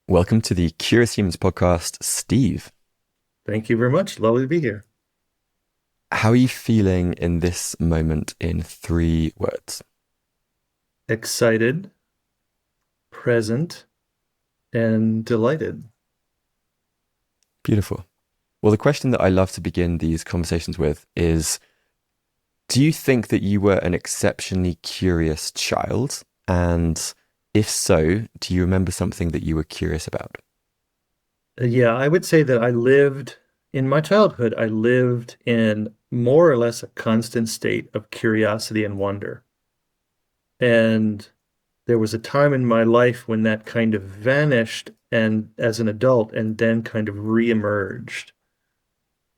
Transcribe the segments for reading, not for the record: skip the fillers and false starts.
Welcome to the Curious Humans podcast, Steve. Thank you very much. Lovely to be here. How are you feeling in this moment in 3 words? Excited, present, and delighted. Beautiful. Well, the question that I love to begin these conversations with is, do you think that you were an exceptionally curious child? And if so, do you remember something that you were curious about? Yeah, I would say that in my childhood, I lived in more or less a constant state of curiosity and wonder. And there was a time in my life when that kind of vanished and as an adult and then kind of reemerged.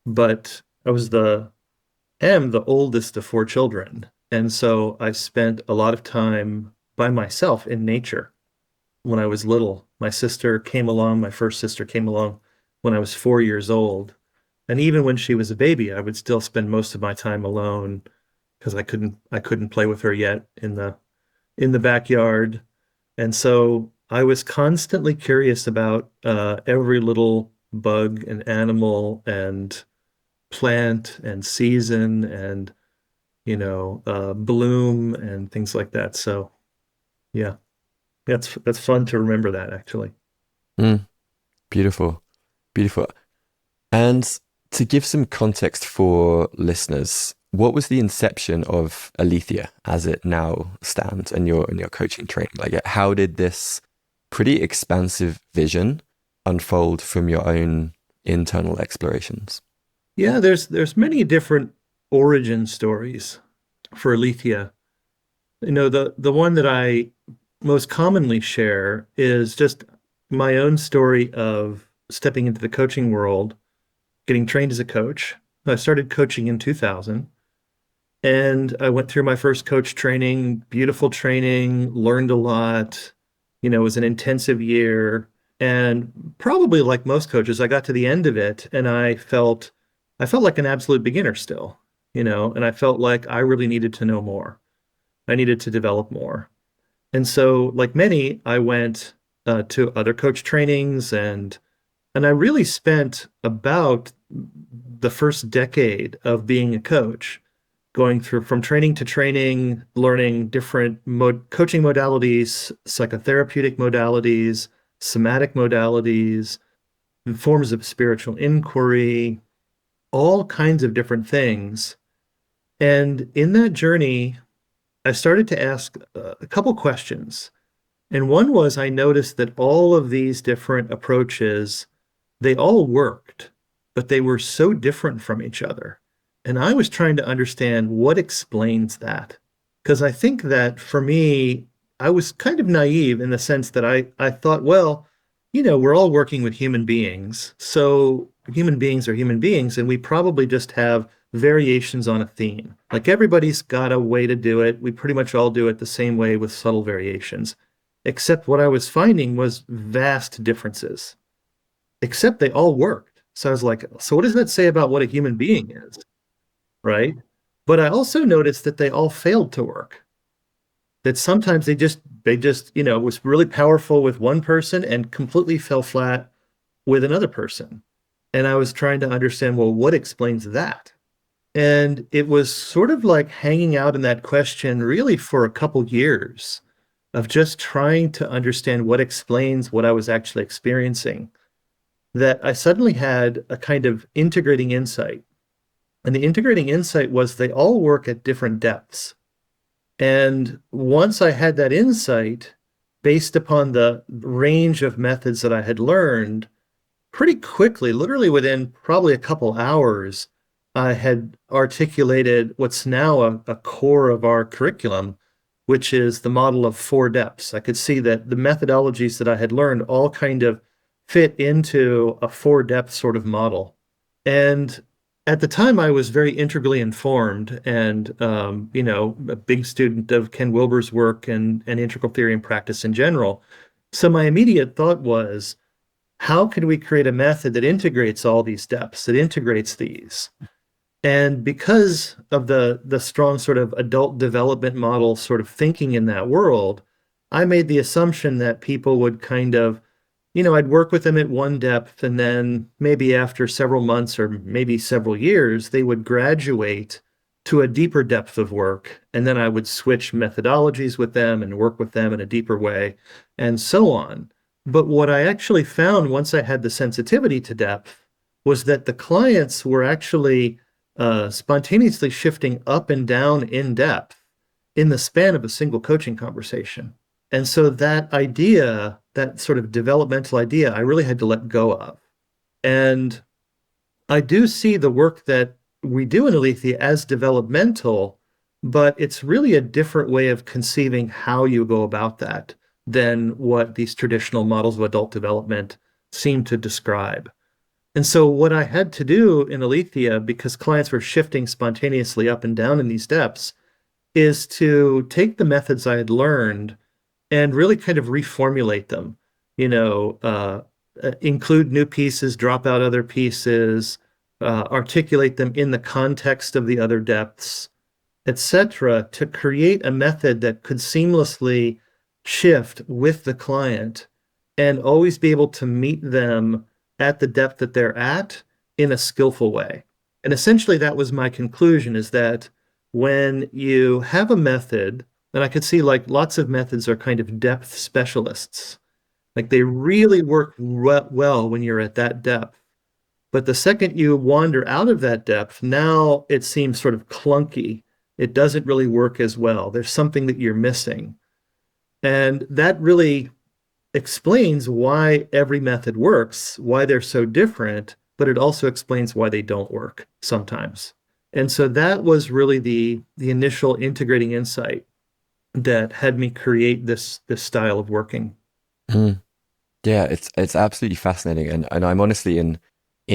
But am the oldest of 4 children. And so I spent a lot of time by myself in nature when I was little. My first sister came along when I was 4 years old. And even when she was a baby, I would still spend most of my time alone because I couldn't play with her yet in the backyard. And so I was constantly curious about every little bug and animal and plant and season and bloom and things like that. So yeah, that's fun to remember that actually. Mm, beautiful, beautiful. And to give some context for listeners, what was the inception of Aletheia as it now stands in your coaching training? Like, how did this pretty expansive vision unfold from your own internal explorations? Yeah, there's many different origin stories for Aletheia. The one that I most commonly share is just my own story of stepping into the coaching world, getting trained as a coach. I started coaching in 2000 and I went through my first coach training, beautiful training, learned a lot. It was an intensive year. And probably like most coaches, I got to the end of it and I felt like an absolute beginner still, and I felt like I really needed to know more. I needed to develop more. And so, like many, I went to other coach trainings and I really spent about the first decade of being a coach going through from training to training, learning different coaching modalities, psychotherapeutic modalities, somatic modalities, forms of spiritual inquiry, all kinds of different things. And in that journey, I started to ask a couple questions. And one was I noticed that all of these different approaches, they all worked, but they were so different from each other. And I was trying to understand what explains that. Because I think that for me, I was kind of naive in the sense that I thought, well, we're all working with human beings. So human beings are human beings, and we probably just have variations on a theme. Like everybody's got a way to do it. We pretty much all do it the same way with subtle variations. Except what I was finding was vast differences, except they all worked. So I was like, so what does that say about what a human being is? Right. But I also noticed that they all failed to work. That sometimes they just, was really powerful with one person and completely fell flat with another person. And I was trying to understand, well, what explains that? And it was sort of like hanging out in that question really for a couple years of just trying to understand what explains what I was actually experiencing, that I suddenly had a kind of integrating insight. And the integrating insight was they all work at different depths. And once I had that insight, based upon the range of methods that I had learned, pretty quickly, literally within probably a couple hours, I had articulated what's now a core of our curriculum, which is the model of 4 depths. I could see that the methodologies that I had learned all kind of fit into a 4 depth sort of model. And at the time, I was very integrally informed and, a big student of Ken Wilber's work and integral theory and practice in general. So my immediate thought was, how can we create a method that integrates all these depths, that integrates these? And because of the strong sort of adult development model sort of thinking in that world, I made the assumption that people would kind of I'd work with them at one depth, and then maybe after several months or maybe several years, they would graduate to a deeper depth of work. And then I would switch methodologies with them and work with them in a deeper way, and so on. But what I actually found once I had the sensitivity to depth was that the clients were actually spontaneously shifting up and down in depth in the span of a single coaching conversation. And so that idea, that sort of developmental idea, I really had to let go of. And I do see the work that we do in Aletheia as developmental, but it's really a different way of conceiving how you go about that than what these traditional models of adult development seem to describe. And so what I had to do in Aletheia, because clients were shifting spontaneously up and down in these depths, is to take the methods I had learned and really kind of reformulate them, you know, include new pieces, drop out other pieces, articulate them in the context of the other depths, etc., to create a method that could seamlessly shift with the client and always be able to meet them at the depth that they're at in a skillful way. And essentially that was my conclusion, is that when you have a method, and I could see like lots of methods are kind of depth specialists, like they really work well when you're at that depth. But the second you wander out of that depth, now it seems sort of clunky. It doesn't really work as well. There's something that you're missing. And that really explains why every method works, why they're so different, but it also explains why they don't work sometimes. And so that was really the initial integrating insight that had me create this style of working. Mm. Yeah, it's absolutely fascinating, and I'm honestly in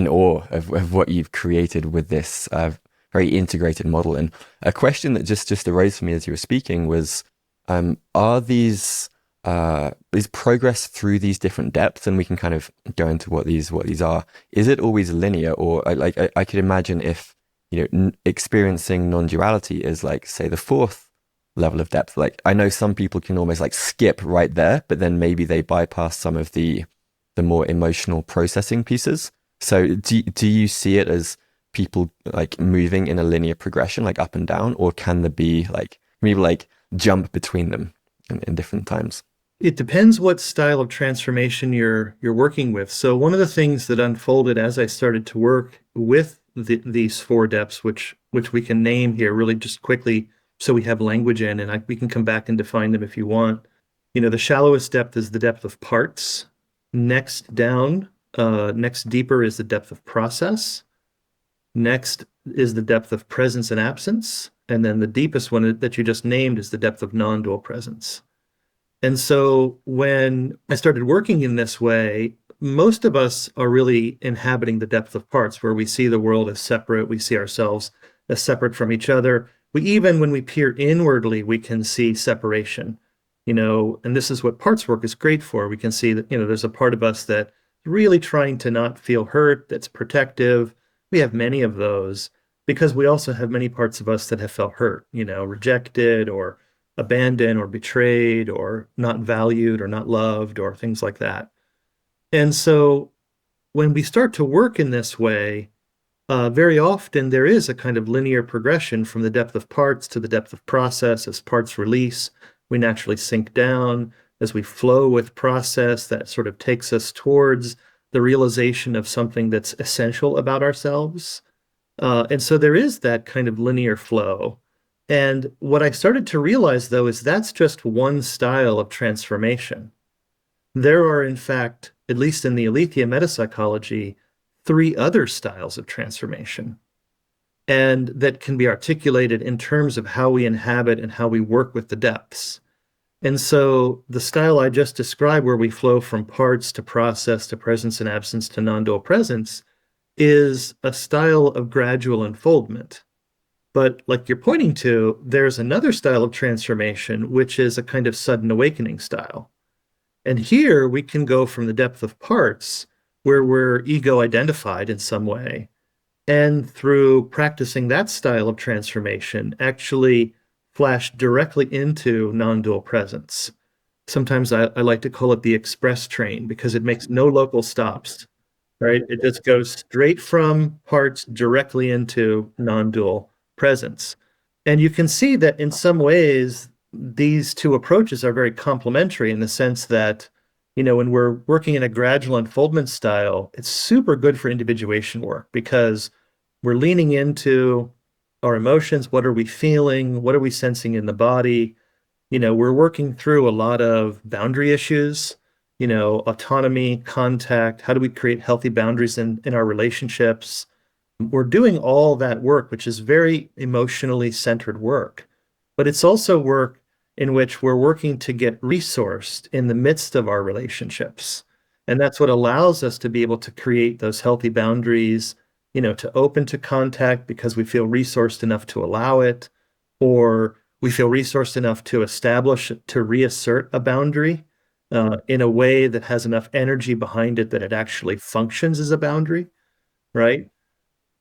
awe of what you've created with this very integrated model. And a question that just arose for me as you were speaking was, are these is progress through these different depths, and we can kind of go into what these are. Is it always linear, or I could imagine if experiencing non-duality is like, say, the fourth level of depth. Like I know some people can almost like skip right there, but then maybe they bypass some of the more emotional processing pieces. So do you see it as people like moving in a linear progression, like up and down, or can there be like maybe like jump between them in different times? It depends what style of transformation you're working with. So one of the things that unfolded as I started to work with these four depths, which we can name here really just quickly, so we have language in, and we can come back and define them if you want. The shallowest depth is the depth of parts. Next down, next deeper is the depth of process. Next is the depth of presence and absence. And then the deepest one that you just named is the depth of non-dual presence. And so when I started working in this way, most of us are really inhabiting the depth of parts, where we see the world as separate. We see ourselves as separate from each other. Even when we peer inwardly, we can see separation, and this is what parts work is great for. We can see that, there's a part of us that's really trying to not feel hurt, that's protective. We have many of those because we also have many parts of us that have felt hurt, rejected or abandoned or betrayed or not valued or not loved or things like that. And so when we start to work in this way, very often there is a kind of linear progression from the depth of parts to the depth of process. As parts release, we naturally sink down. As we flow with process, that sort of takes us towards the realization of something that's essential about ourselves. And so there is that kind of linear flow. And what I started to realize, though, is that's just one style of transformation. There are, in fact, at least in the Aletheia metapsychology, three other styles of transformation, and that can be articulated in terms of how we inhabit and how we work with the depths. And so the style I just described, where we flow from parts to process to presence and absence to non-dual presence, is a style of gradual unfoldment. But like you're pointing to, there's another style of transformation, which is a kind of sudden awakening style. And here we can go from the depth of parts, where we're ego identified in some way, and through practicing that style of transformation, actually flash directly into non-dual presence. Sometimes I like to call it the express train because it makes no local stops, right? It just goes straight from parts directly into non-dual presence. And you can see that in some ways, these two approaches are very complementary in the sense that, when we're working in a gradual unfoldment style, it's super good for individuation work because we're leaning into our emotions. What are we feeling? What are we sensing in the body? We're working through a lot of boundary issues, autonomy, contact. How do we create healthy boundaries in our relationships? We're doing all that work, which is very emotionally centered work. But it's also work in which we're working to get resourced in the midst of our relationships. And that's what allows us to be able to create those healthy boundaries, to open to contact because we feel resourced enough to allow it, or we feel resourced enough to establish, to reassert a boundary in a way that has enough energy behind it that it actually functions as a boundary, right?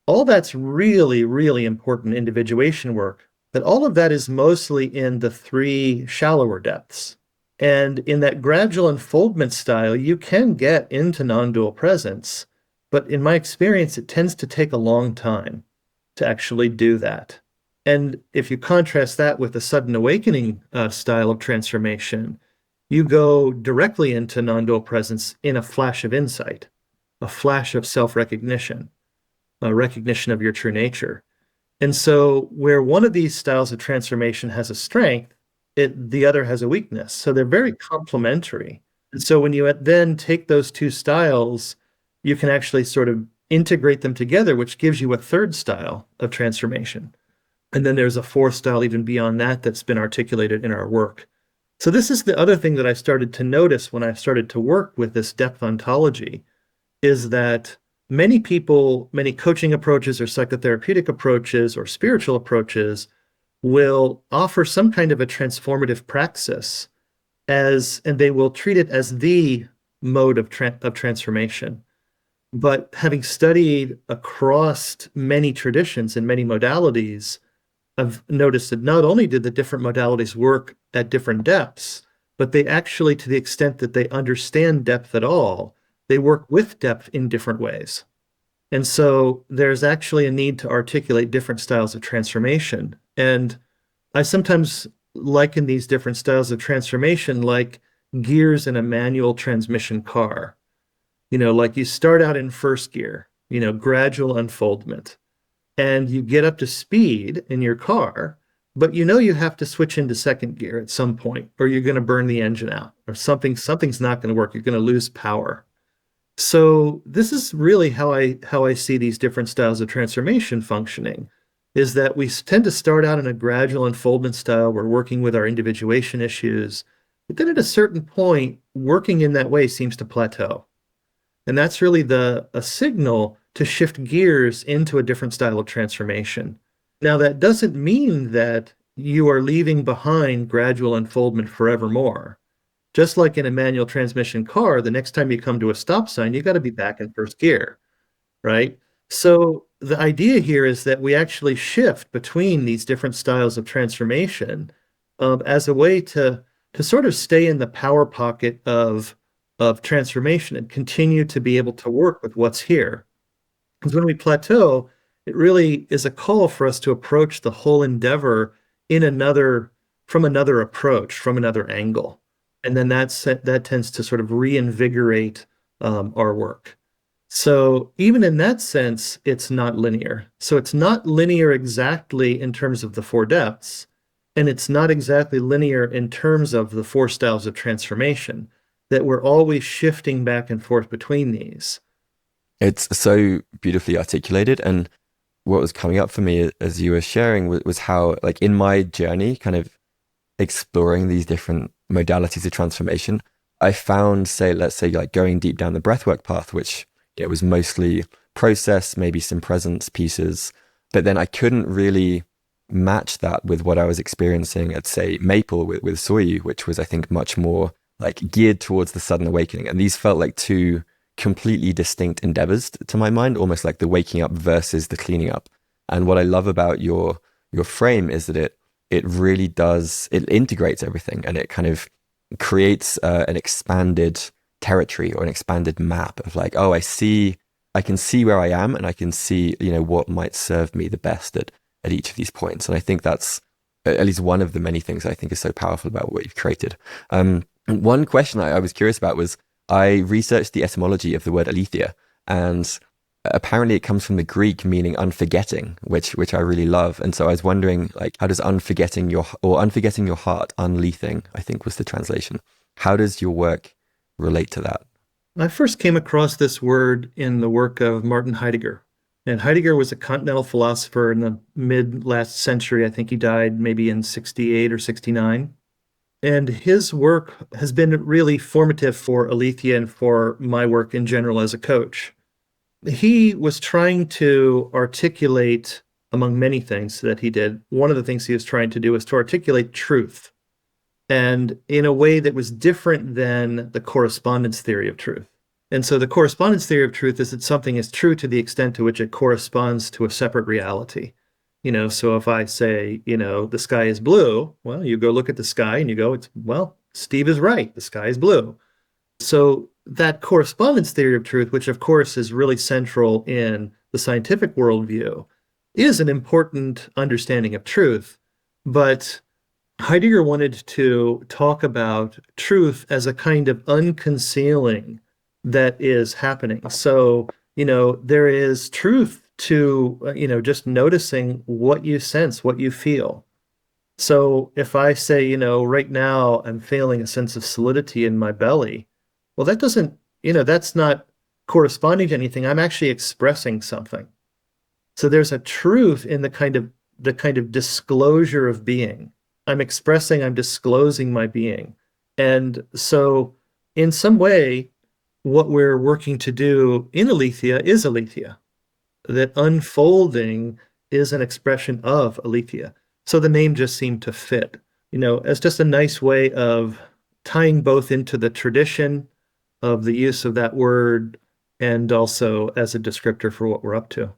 All that's really, really important individuation work, but all of that is mostly in the three shallower depths. And in that gradual unfoldment style, you can get into non-dual presence, but in my experience, it tends to take a long time to actually do that. And if you contrast that with the sudden awakening style of transformation, you go directly into non-dual presence in a flash of insight, a flash of self-recognition, a recognition of your true nature. And so where one of these styles of transformation has a strength, the other has a weakness. So they're very complementary. And so when you then take those two styles, you can actually sort of integrate them together, which gives you a third style of transformation. And then there's a fourth style even beyond that that's been articulated in our work. So this is the other thing that I started to notice when I started to work with this depth ontology, is that many people, many coaching approaches or psychotherapeutic approaches or spiritual approaches will offer some kind of a transformative praxis and they will treat it as the mode of transformation. But having studied across many traditions and many modalities, I've noticed that not only did the different modalities work at different depths, but they actually, to the extent that they understand depth at all, they work with depth in different ways. And so there's actually a need to articulate different styles of transformation. And I sometimes liken these different styles of transformation like gears in a manual transmission car. Like you start out in first gear, gradual unfoldment, and you get up to speed in your car, but you have to switch into second gear at some point, or you're going to burn the engine out, or something's not going to work. You're going to lose power. So this is really how I see these different styles of transformation functioning, is that we tend to start out in a gradual unfoldment style. We're working with our individuation issues, but then at a certain point, working in that way seems to plateau. And that's really a signal to shift gears into a different style of transformation. Now, that doesn't mean that you are leaving behind gradual unfoldment forevermore. Just like in a manual transmission car, the next time you come to a stop sign, you got to be back in first gear, right? So the idea here is that we actually shift between these different styles of transformation as a way to sort of stay in the power pocket of transformation and continue to be able to work with what's here. Because when we plateau, it really is a call for us to approach the whole endeavor from another approach, from another angle. And then that tends to sort of reinvigorate our work. So even in that sense, it's not linear. So it's not linear exactly in terms of the four depths, and it's not exactly linear in terms of the four styles of transformation, that we're always shifting back and forth between these. It's so beautifully articulated. And what was coming up for me as you were sharing was how, like, in my journey, kind of exploring these different modalities of transformation, I found, let's say, like going deep down the breathwork path, which it was mostly process, maybe some presence pieces, but then I couldn't really match that with what I was experiencing at, say, Maple with Soyu, which was, I think, much more like geared towards the sudden awakening. And these felt like two completely distinct endeavors to my mind, almost like the waking up versus the cleaning up. And what I love about your frame is that it really does, it integrates everything, and it kind of creates an expanded territory or an expanded map of like, oh, I can see where I am, and I can see, what might serve me the best at each of these points. And I think that's at least one of the many things I think is so powerful about what you've created. One question I was curious about was, I researched the etymology of the word aletheia, and apparently it comes from the Greek meaning unforgetting, which I really love. And so I was wondering, like, how does unforgetting your heart, unleathing, I think was the translation. How does your work relate to that? I first came across this word in the work of Martin Heidegger. And Heidegger was a continental philosopher in the mid last century. I think he died maybe in 68 or 69. And his work has been really formative for Aletheia and for my work in general as a coach. He was trying to articulate, among many things that he did, one of the things he was trying to do was to articulate truth, and in a way that was different than the correspondence theory of truth. And so the correspondence theory of truth is that something is true to the extent to which it corresponds to a separate reality. So if I say, the sky is blue, well, you go look at the sky and you go, Steve is right, the sky is blue. So that correspondence theory of truth, which of course is really central in the scientific worldview, is an important understanding of truth. But Heidegger wanted to talk about truth as a kind of unconcealing that is happening. So, there is truth to, just noticing what you sense, what you feel. So if I say, right now I'm feeling a sense of solidity in my belly, well, that doesn't, that's not corresponding to anything. I'm actually expressing something. So there's a truth in the kind of disclosure of being. I'm disclosing my being. And so in some way, what we're working to do in Aletheia is Aletheia. That unfolding is an expression of Aletheia. So the name just seemed to fit, as just a nice way of tying both into the tradition of the use of that word and also as a descriptor for what we're up to.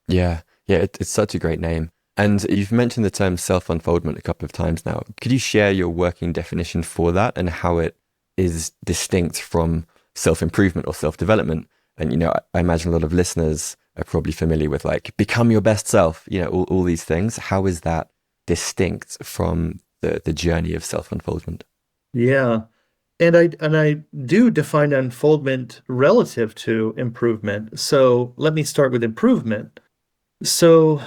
Yeah, yeah, it's such a great name. And you've mentioned the term self-unfoldment a couple of times now. Could you share your working definition for that and how it is distinct from self-improvement or self-development? And, I imagine a lot of listeners are probably familiar with like, become your best self, all these things. How is that distinct from the journey of self-unfoldment? Yeah. And I do define unfoldment relative to improvement. So let me start with improvement. So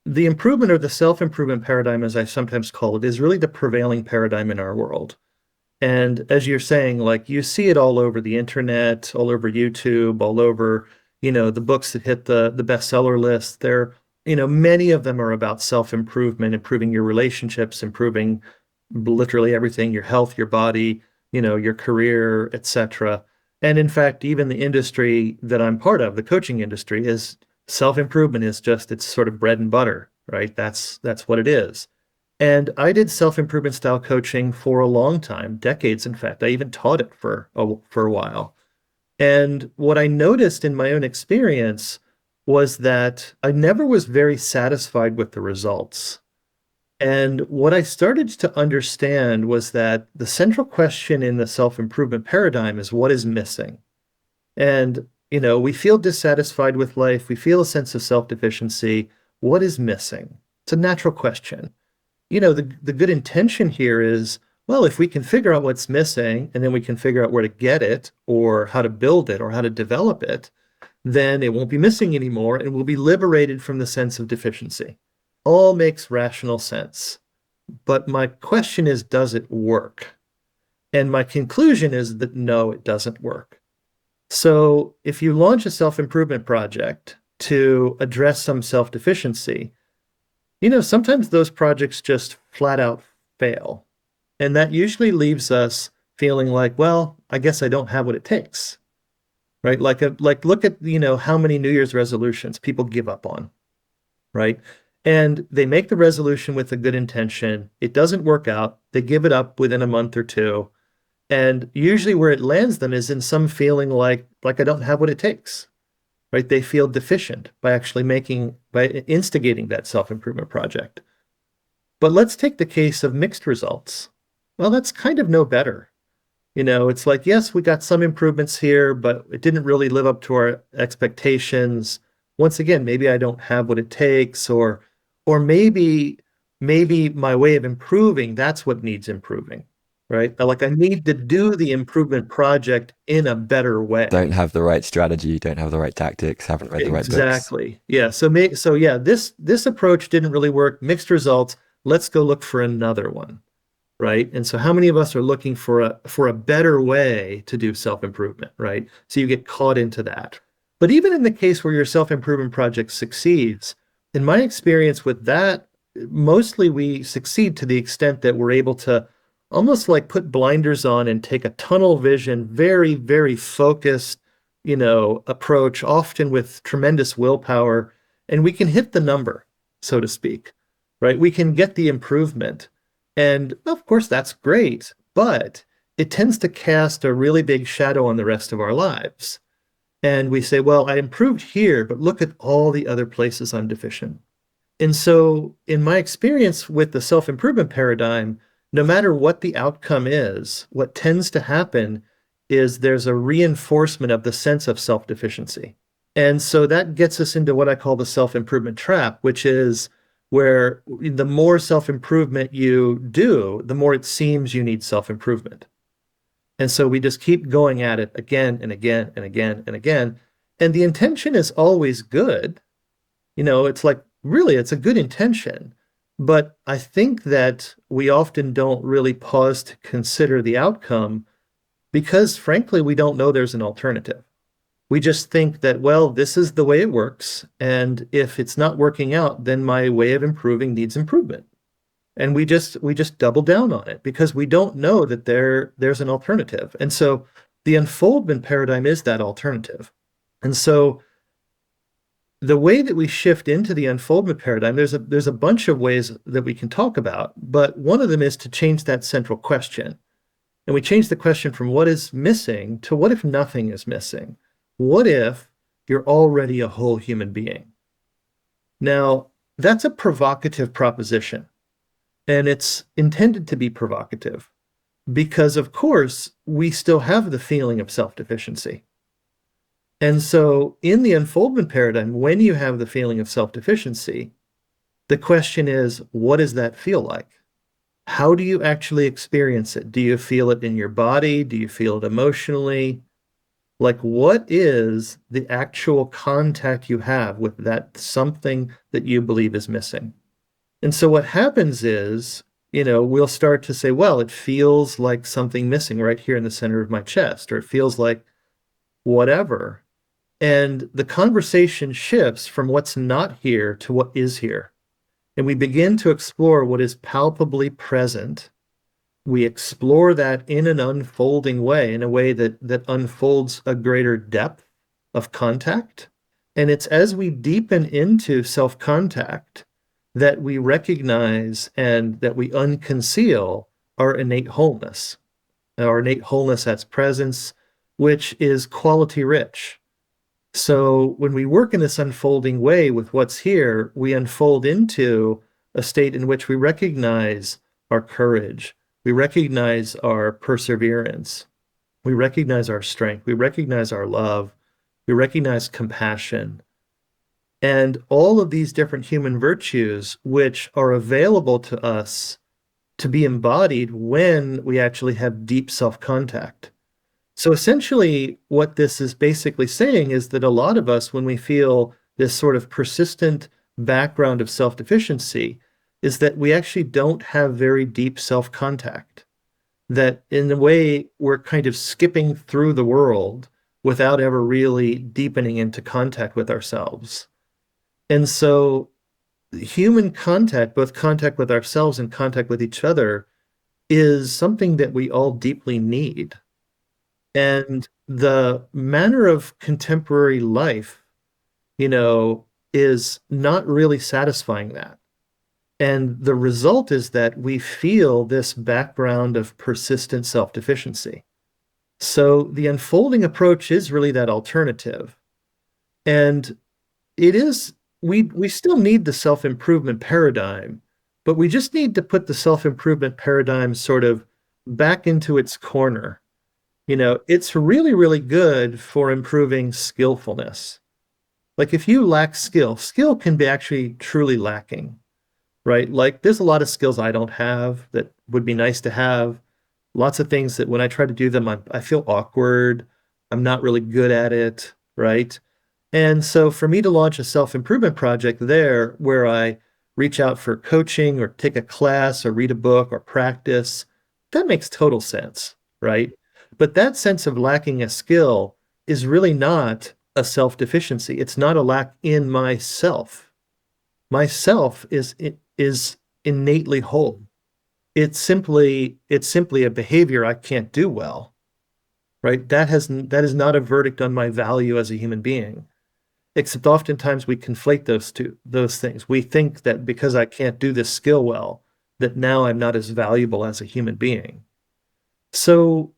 the improvement or the self-improvement paradigm, as I sometimes call it, is really the prevailing paradigm in our world. And as you're saying, like you see it all over the internet, all over YouTube, all over, the books that hit the bestseller list. Many of them are about self-improvement, improving your relationships, improving literally everything, your health, your body, your career, etc. And in fact, even the industry that I'm part of, the coaching industry, is self-improvement is just its sort of bread and butter, right? That's what it is. And I did self-improvement style coaching for a long time, decades, in fact. I even taught it for a while. And what I noticed in my own experience was that I never was very satisfied with the results. And what I started to understand was that the central question in the self-improvement paradigm is what is missing. And, we feel dissatisfied with life. We feel a sense of self-deficiency. What is missing? It's a natural question. The good intention here is, well, if we can figure out what's missing and then we can figure out where to get it or how to build it or how to develop it, then it won't be missing anymore and we'll be liberated from the sense of deficiency. All makes rational sense. But my question is, does it work? And my conclusion is that no, it doesn't work. So if you launch a self-improvement project to address some self-deficiency, sometimes those projects just flat out fail. And that usually leaves us feeling like, well, I guess I don't have what it takes, right? Like look at, how many New Year's resolutions people give up on, right? And they make the resolution with a good intention. It doesn't work out. They give it up within a month or two. And usually where it lands them is in some feeling like I don't have what it takes, right? They feel deficient by instigating that self-improvement project. But let's take the case of mixed results. well, that's kind of no better. It's like, yes, we got some improvements here, but it didn't really live up to our expectations. Once again, maybe I don't have what it takes, or maybe my way of improving, that's what needs improving, right? Like I need to do the improvement project in a better Don't way. have the right strategy, don't have the right tactics, haven't read the right books. Exactly. Yeah. So yeah, this approach didn't really work. Mixed results. Let's go look for another one, right? And so how many of us are looking for a better way to do self-improvement, right? So you get caught into that. But even in the case where your self-improvement project succeeds, in my experience with that, mostly we succeed to the extent that we're able to almost like put blinders on and take a tunnel vision, very, very focused, approach, often with tremendous willpower, and we can hit the number, so to speak, right? We can get the improvement. And of course, that's great, but it tends to cast a really big shadow on the rest of our lives. And we say, well, I improved here, but look at all the other places I'm deficient. And so, in my experience with the self improvement paradigm, no matter what the outcome is, what tends to happen is there's a reinforcement of the sense of self deficiency. And so that gets us into what I call the self improvement trap, which is where the more self improvement you do, the more it seems you need self improvement. And so we just keep going at it again and again and again and again. And the intention is always good. It's like, really, it's a good intention. But I think that we often don't really pause to consider the outcome because, frankly, we don't know there's an alternative. We just think that, well, this is the way it works. And if it's not working out, then my way of improving needs improvement. And we just double down on it because we don't know that there's an alternative. And so the unfoldment paradigm is that alternative. And so the way that we shift into the unfoldment paradigm, there's a bunch of ways that we can talk about, but one of them is to change that central question. And we change the question from what is missing to what if nothing is missing? What if you're already a whole human being? Now, that's a provocative proposition, and it's intended to be provocative because, of course, we still have the feeling of self-deficiency. And so in the unfoldment paradigm, when you have the feeling of self-deficiency, the question is, what does that feel like? How do you actually experience it? Do you feel it in your body? Do you feel it emotionally? Like, what is the actual contact you have with that something that you believe is missing? And so what happens is, we'll start to say, well, it feels like something missing right here in the center of my chest, or it feels like whatever. And the conversation shifts from what's not here to what is here. And we begin to explore what is palpably present. We explore that in an unfolding way, in a way that unfolds a greater depth of contact. And it's as we deepen into self-contact that we recognize and that we unconceal our innate wholeness. Our innate wholeness, that's presence, which is quality rich. So when we work in this unfolding way with what's here, we unfold into a state in which we recognize our courage, we recognize our perseverance, we recognize our strength, we recognize our love, we recognize compassion, and all of these different human virtues which are available to us to be embodied when we actually have deep self-contact. So essentially, what this is basically saying is that a lot of us, when we feel this sort of persistent background of self-deficiency, is that we actually don't have very deep self-contact. That in a way, we're kind of skipping through the world without ever really deepening into contact with ourselves. And so human contact, both contact with ourselves and contact with each other, is something that we all deeply need. And the manner of contemporary life, is not really satisfying that. And the result is that we feel this background of persistent self-deficiency. So the unfolding approach is really that alternative. And it is, we still need the self-improvement paradigm, but we just need to put the self-improvement paradigm sort of back into its corner. It's really, really good for improving skillfulness. Like if you lack skill can be actually truly lacking, right? Like there's a lot of skills I don't have that would be nice to have. Lots of things that when I try to do them, I feel awkward. I'm not really good at it, right? And so for me to launch a self-improvement project there where I reach out for coaching or take a class or read a book or practice, that makes total sense, right? But that sense of lacking a skill is really not a self-deficiency. It's not a lack in myself. Myself is innately whole. It's simply a behavior I can't do well, right? That is not a verdict on my value as a human being. Except oftentimes we conflate those things. We think that because I can't do this skill well, that now I'm not as valuable as a human being. So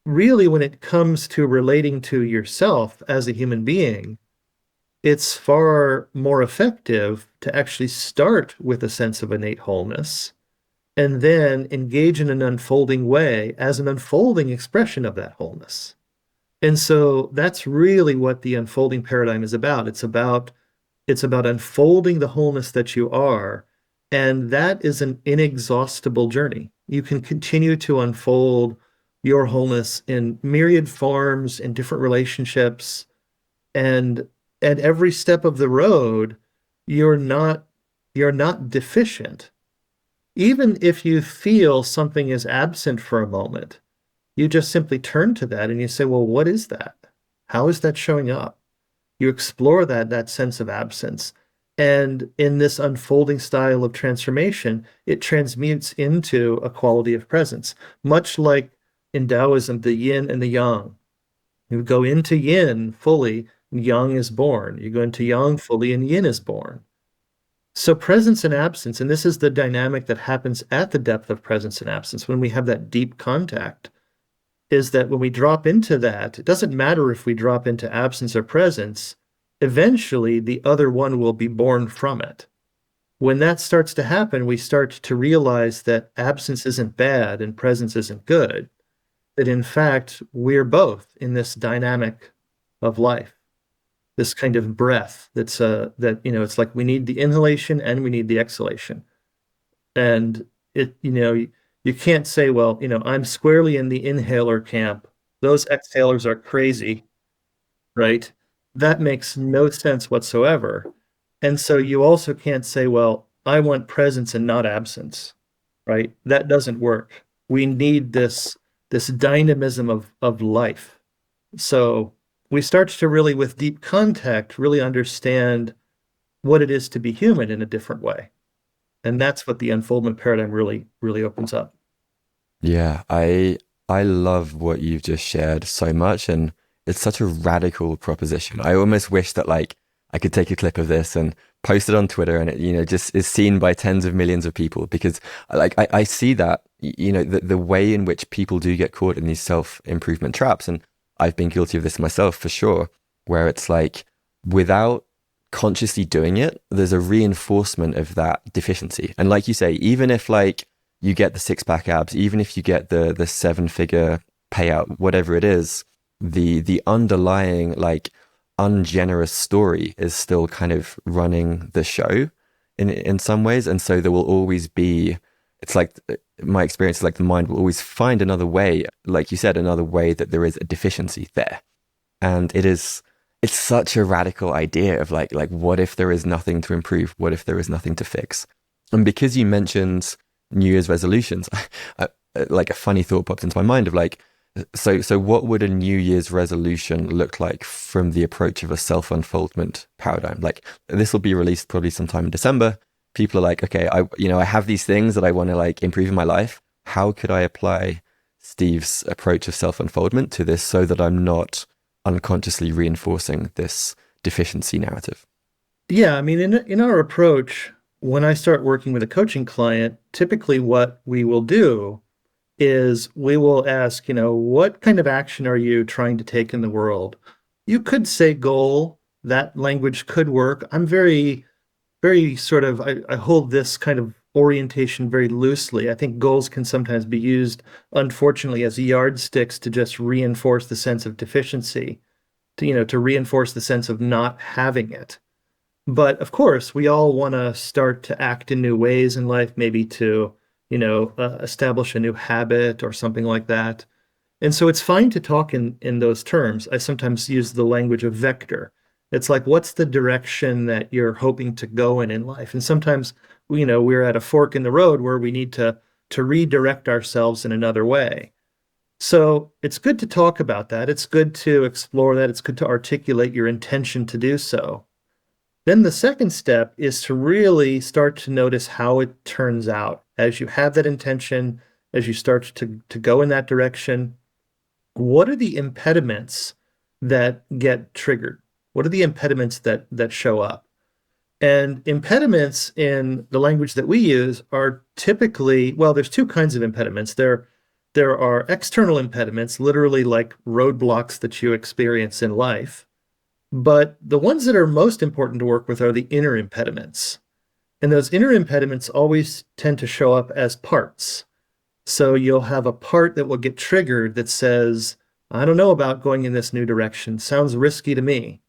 really, when it comes to relating to yourself as a human being, it's far more effective to actually start with a sense of innate wholeness and then engage in an unfolding way as an unfolding expression of that wholeness. And so that's really what the unfolding paradigm is about. It's about unfolding the wholeness that you are, and that is an inexhaustible journey. You can continue to unfold your wholeness in myriad forms, in different relationships, and at every step of the road, you're not you're not deficient. Even if you feel something is absent for a moment, you just simply turn to that and you say, well, what is that? How is that showing up? You explore that sense of absence. And in this unfolding style of transformation, it transmutes into a quality of presence, much like in Taoism, the yin and the yang. You go into yin fully, and yang is born. You go into yang fully, and yin is born. So presence and absence, and this is the dynamic that happens at the depth of presence and absence when we have that deep contact, is that when we drop into that, it doesn't matter if we drop into absence or presence, eventually the other one will be born from it. When that starts to happen, we start to realize that absence isn't bad and presence isn't good, that in fact, we're both in this dynamic of life, this kind of breath it's like we need the inhalation and we need the exhalation. And you can't say, well, I'm squarely in the inhaler camp. Those exhalers are crazy, right? That makes no sense whatsoever. And so you also can't say, well, I want presence and not absence, right? That doesn't work. We need this dynamism of life. So we start to really, with deep contact, really understand what it is to be human in a different way. And that's what the unfoldment paradigm really, really opens up. Yeah, I love what you've just shared so much, and it's such a radical proposition. I almost wish that like I could take a clip of this and post it on Twitter, and it just is seen by tens of millions of people because I see that the way in which people do get caught in these self-improvement traps, and I've been guilty of this myself for sure, where it's like without consciously doing it, there's a reinforcement of that deficiency. And like you say, even if like you get the six-pack abs, even if you get the seven-figure payout, whatever it is, the underlying like ungenerous story is still kind of running the show in some ways. And so there will always be, it's like my experience is like the mind will always find another way, like you said, another way that there is a deficiency there. And it's such a radical idea of like what if there is nothing to improve? What if there is nothing to fix? And because you mentioned New Year's resolutions, like a funny thought popped into my mind of like, so what would a New Year's resolution look like from the approach of a self-unfoldment paradigm? Like this will be released probably sometime in December. People are like, okay, I have these things that I want to like improve in my life. How could I apply Steve's approach of self-unfoldment to this so that I'm not unconsciously reinforcing this deficiency narrative? Yeah, I mean, in our approach, when I start working with a coaching client, typically what we will do is we will ask, what kind of action are you trying to take in the world? You could say goal, that language could work. I'm very, very sort of, I hold this kind of orientation very loosely. I think goals can sometimes be used, unfortunately, as yardsticks to just reinforce the sense of deficiency, to reinforce the sense of not having it. But of course, we all want to start to act in new ways in life, maybe to, establish a new habit or something like that. And so it's fine to talk in those terms. I sometimes use the language of vector. It's like, what's the direction that you're hoping to go in life? And sometimes, we're at a fork in the road where we need to redirect ourselves in another way. So it's good to talk about that. It's good to explore that. It's good to articulate your intention to do so. Then the second step is to really start to notice how it turns out as you have that intention, as you start to go in that direction. What are the impediments that get triggered? What are the impediments that show up? And impediments in the language that we use are typically, well, there's two kinds of impediments. There are external impediments, literally like roadblocks that you experience in life. But the ones that are most important to work with are the inner impediments. And those inner impediments always tend to show up as parts. So you'll have a part that will get triggered that says, I don't know about going in this new direction. Sounds risky to me.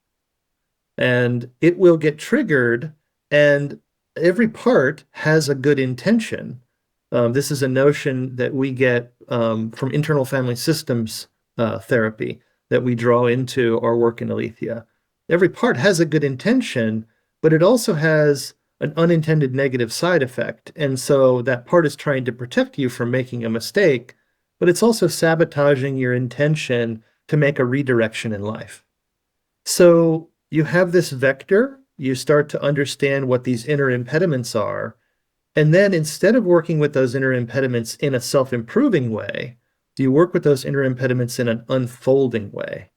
And it will get triggered, and every part has a good intention. This is a notion that we get from internal family systems therapy that we draw into our work in Aletheia. Every part has a good intention, but it also has an unintended negative side effect. And so that part is trying to protect you from making a mistake, but it's also sabotaging your intention to make a redirection in life. So you have this vector, you start to understand what these inner impediments are, and then instead of working with those inner impediments in a self-improving way, you work with those inner impediments in an unfolding way.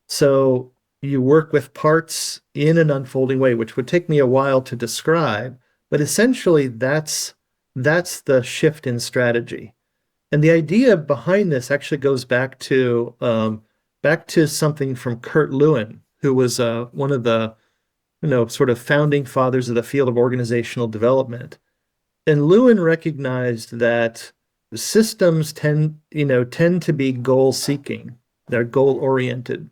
So you work with parts in an unfolding way, which would take me a while to describe, but essentially that's the shift in strategy. And the idea behind this actually goes back to something from Kurt Lewin, who was one of the sort of founding fathers of the field of organizational development. And Lewin recognized that systems tend to be goal seeking. They're goal oriented.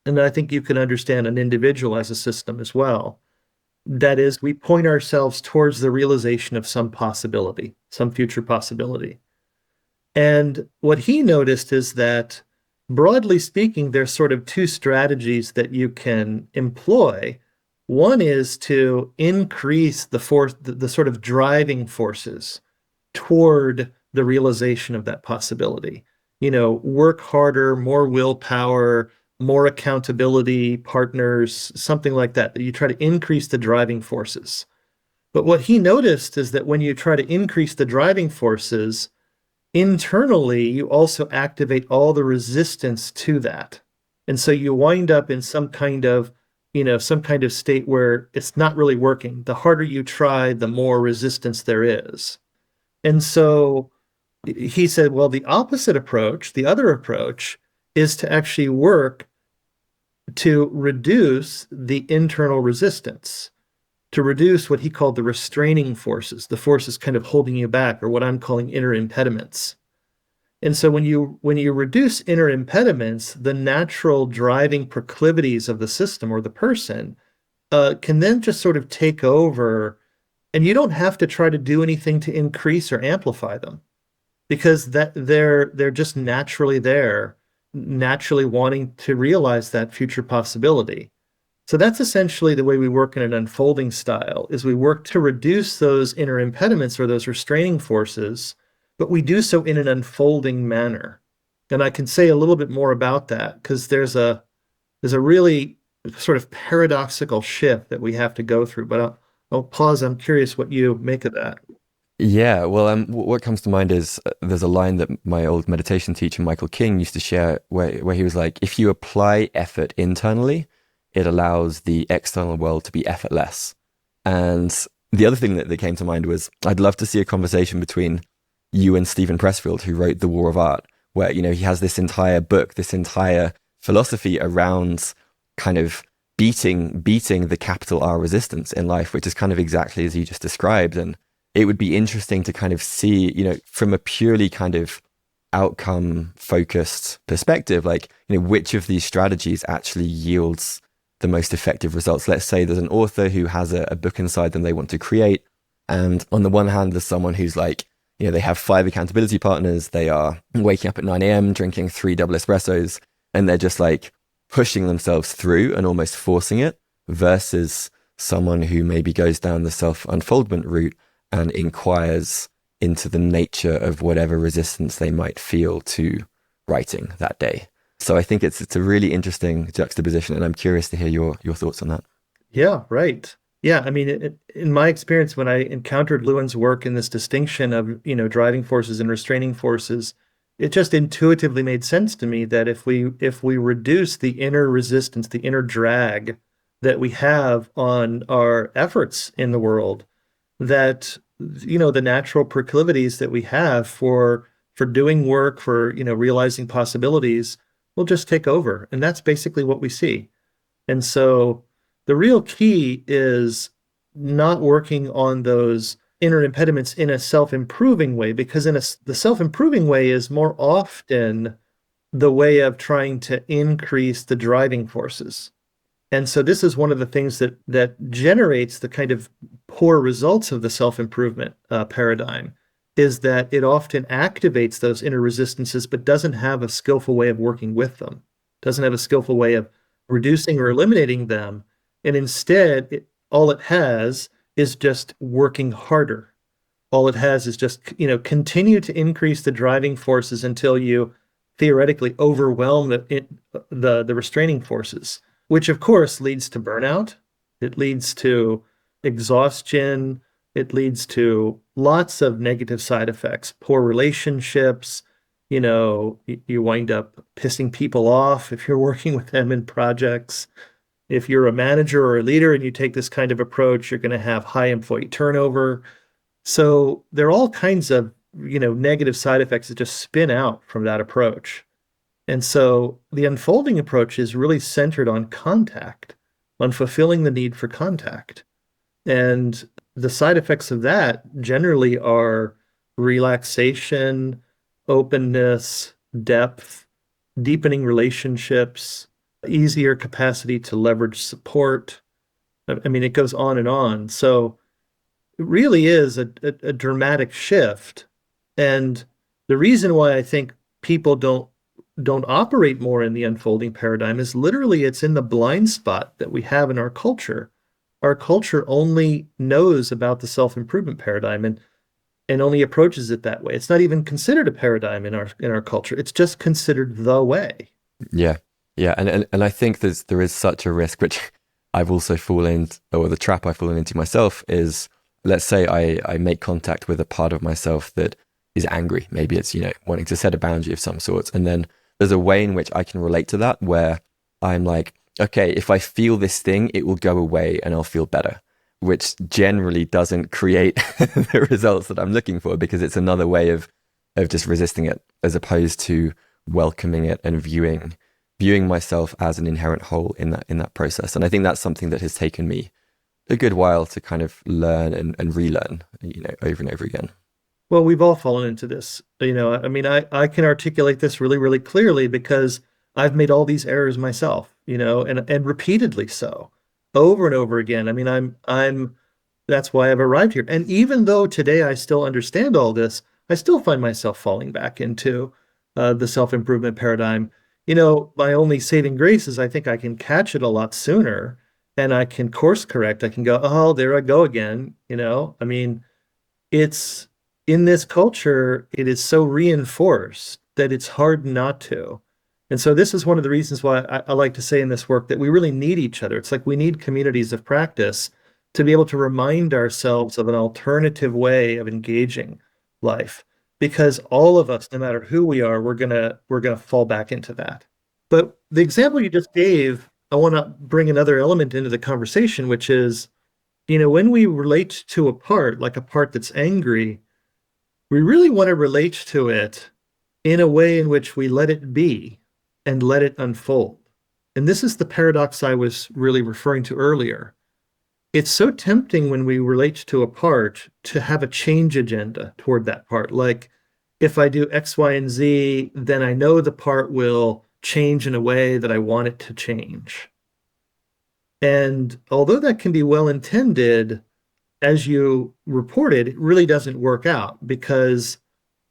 And I think you can understand an individual as a system as well. That is, we point ourselves towards the realization of some possibility, some future possibility. And what he noticed is that, broadly speaking, there's sort of two strategies that you can employ. One is to increase the force, the sort of driving forces toward the realization of that possibility. Work harder, more willpower, more accountability, partners, something like that, that you try to increase the driving forces. But what he noticed is that when you try to increase the driving forces, internally, you also activate all the resistance to that. And so you wind up in some kind of state where it's not really working. The harder you try, the more resistance there is. And so he said, well, the opposite approach, the other approach, is to actually work to reduce the internal resistance, to reduce what he called the restraining forces, the forces kind of holding you back, or what I'm calling inner impediments. And so when you reduce inner impediments, the natural driving proclivities of the system or the person can then just sort of take over, and you don't have to try to do anything to increase or amplify them, because that they're just naturally there, naturally wanting to realize that future possibility. So that's essentially the way we work in an unfolding style, is we work to reduce those inner impediments or those restraining forces, but we do so in an unfolding manner. And I can say a little bit more about that, because there's a really sort of paradoxical shift that we have to go through. But I'll pause. I'm curious what you make of that. Yeah, well, what comes to mind is there's a line that my old meditation teacher, Michael King, used to share where he was like, if you apply effort internally, it allows the external world to be effortless. And the other thing that came to mind was, I'd love to see a conversation between you and Stephen Pressfield, who wrote The War of Art, where, he has this entire book, this entire philosophy around kind of beating the capital R resistance in life, which is kind of exactly as you just described. And it would be interesting to kind of see, from a purely kind of outcome focused perspective, like, which of these strategies actually yields the most effective results. Let's say there's an author who has a book inside them they want to create. And on the one hand, there's someone who's like, they have 5 accountability partners. They are waking up at 9 a.m., drinking 3 double espressos, and they're just like pushing themselves through and almost forcing it, versus someone who maybe goes down the self-unfoldment route and inquires into the nature of whatever resistance they might feel to writing that day. So I think it's a really interesting juxtaposition, and I'm curious to hear your thoughts on that. Yeah, right. Yeah, I mean, in my experience, when I encountered Lewin's work in this distinction of, driving forces and restraining forces, it just intuitively made sense to me that if we reduce the inner resistance, the inner drag that we have on our efforts in the world, that the natural proclivities that we have for doing work, for realizing possibilities, will just take over, and that's basically what we see. And so the real key is not working on those inner impediments in a self-improving way, because the self-improving way is more often the way of trying to increase the driving forces. And so this is one of the things that generates the kind of poor results of the self-improvement paradigm, is that it often activates those inner resistances, but doesn't have a skillful way of working with them, doesn't have a skillful way of reducing or eliminating them. And instead, all it has is just working harder. All it has is just, continue to increase the driving forces until you theoretically overwhelm the restraining forces, which of course leads to burnout. It leads to exhaustion. It leads to lots of negative side effects, poor relationships. You wind up pissing people off if you're working with them in projects. If you're a manager or a leader and you take this kind of approach, you're going to have high employee turnover. So there are all kinds of, negative side effects that just spin out from that approach. And so the unfolding approach is really centered on contact, on fulfilling the need for contact. And the side effects of that generally are relaxation, openness, depth, deepening relationships, easier capacity to leverage support. I mean, it goes on and on. So it really is a dramatic shift. And the reason why I think people don't operate more in the unfolding paradigm is literally it's in the blind spot that we have in our culture. Our culture only knows about the self-improvement paradigm and only approaches it that way. It's not even considered a paradigm in our culture. It's just considered the way. Yeah. Yeah. And I think there is such a risk, which I've also fallen, or the trap I've fallen into myself is, let's say I make contact with a part of myself that is angry. Maybe it's, wanting to set a boundary of some sort. And then there's a way in which I can relate to that where I'm like, okay, if I feel this thing, it will go away and I'll feel better, which generally doesn't create the results that I'm looking for, because it's another way of just resisting it, as opposed to welcoming it and viewing myself as an inherent whole in that process. And I think that's something that has taken me a good while to kind of learn and relearn, over and over again. Well, we've all fallen into this. I mean, I can articulate this really, really clearly because I've made all these errors myself, and repeatedly so, over and over again. I mean, that's why I've arrived here. And even though today I still understand all this, I still find myself falling back into the self-improvement paradigm. My only saving grace is I think I can catch it a lot sooner and I can course correct. I can go, oh, there I go again. I mean, it's in this culture, it is so reinforced that it's hard not to. And so this is one of the reasons why I like to say in this work that we really need each other. It's like we need communities of practice to be able to remind ourselves of an alternative way of engaging life, because all of us, no matter who we are, we're gonna fall back into that. But the example you just gave, I want to bring another element into the conversation, which is, when we relate to a part, like a part that's angry, we really want to relate to it in a way in which we let it be and let it unfold. And this is the paradox I was really referring to earlier. it's so tempting when we relate to a part to have a change agenda toward that part. Like, if I do X, Y, and Z, then I know the part will change in a way that I want it to change. And although that can be well intended, as you reported, it really doesn't work out because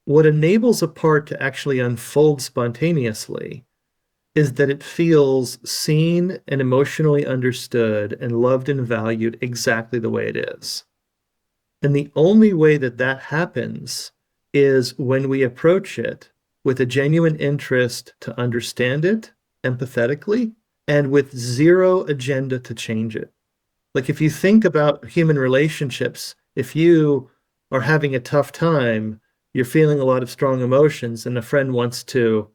what enables a part to actually unfold spontaneously is that it feels seen and emotionally understood and loved and valued exactly the way it is. And the only way that that happens is when we approach it with a genuine interest to understand it empathetically and with zero agenda to change it. Like, if you think about human relationships, if you are having a tough time, you're feeling a lot of strong emotions, and a friend wants to,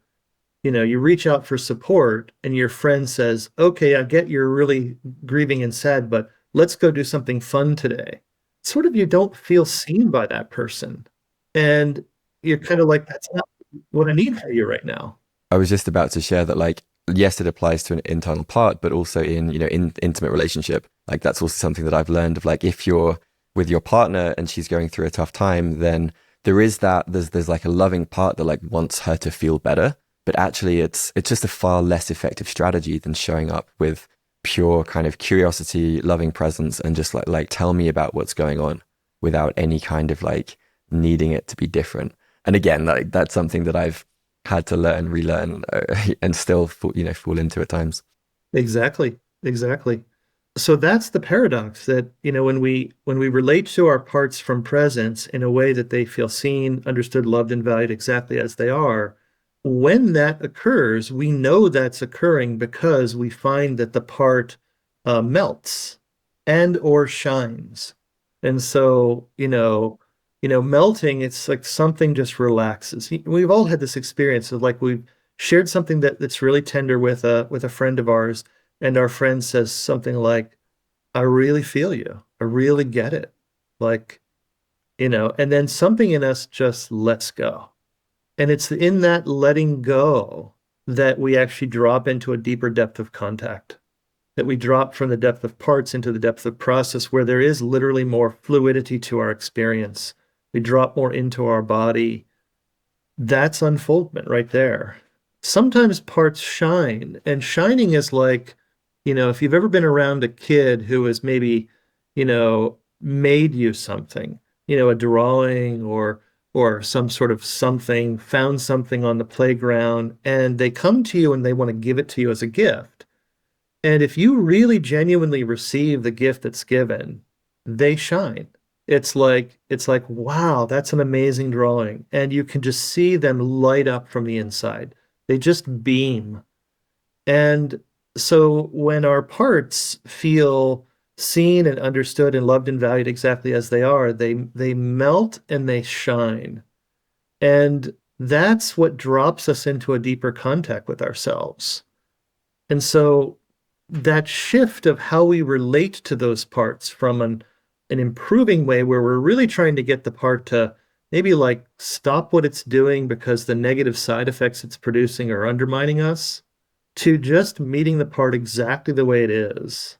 you reach out for support, and your friend says, "Okay, I get you're really grieving and sad, but let's go do something fun today." Sort of, you don't feel seen by that person. And you're kind of like, that's not what I need from you right now. I was just about to share that, like, yes, it applies to an internal part, but also in, in intimate relationship. Like, that's also something that I've learned of, like, if you're with your partner and she's going through a tough time, then there's like a loving part that like wants her to feel better. But actually it's just a far less effective strategy than showing up with pure kind of curiosity, loving presence, and just like tell me about what's going on without any kind of like needing it to be different. And again, like that's something that I've had to learn, relearn, and still fall into at times. Exactly. Exactly. So that's the paradox that, when we relate to our parts from presence in a way that they feel seen, understood, loved, and valued exactly as they are, when that occurs, we know that's occurring because we find that the part melts and or shines. And so, melting, it's like something just relaxes. We've all had this experience of, like, we've shared something that's really tender with a friend of ours, and our friend says something like, "I really feel you. I really get it." Like, and then something in us just lets go. And it's in that letting go that we actually drop into a deeper depth of contact, that we drop from the depth of parts into the depth of process, where there is literally more fluidity to our experience. We drop more into our body. That's unfoldment right there. Sometimes parts shine, and shining is like, if you've ever been around a kid who has maybe, made you something, a drawing or some sort of something, found something on the playground, and they come to you and they want to give it to you as a gift. And if you really genuinely receive the gift that's given, they shine. It's like, wow, that's an amazing drawing. And you can just see them light up from the inside. They just beam. And so when our parts feel seen and understood and loved and valued exactly as they are, they melt and they shine. And that's what drops us into a deeper contact with ourselves. And so that shift of how we relate to those parts from an improving way, where we're really trying to get the part to maybe like stop what it's doing because the negative side effects it's producing are undermining us, to just meeting the part exactly the way it is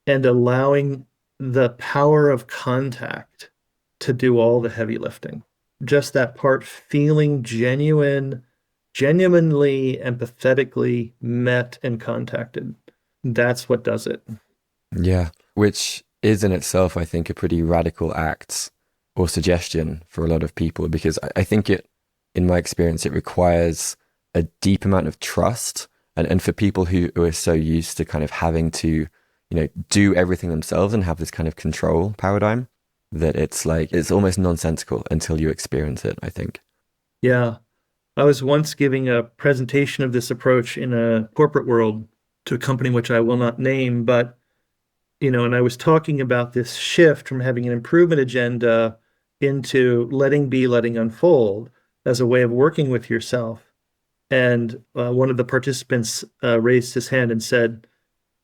and allowing the power of contact to do all the heavy lifting. Just that part feeling genuinely, empathetically met and contacted. That's what does it. Yeah, which is in itself, I think, a pretty radical act or suggestion for a lot of people because I think in my experience, it requires a deep amount of trust. And for people who are so used to kind of having to, do everything themselves and have this kind of control paradigm, that it's like, it's almost nonsensical until you experience it, I think. Yeah. I was once giving a presentation of this approach in a corporate world to a company which I will not name, but and I was talking about this shift from having an improvement agenda into letting be, letting unfold as a way of working with yourself. And one of the participants raised his hand and said,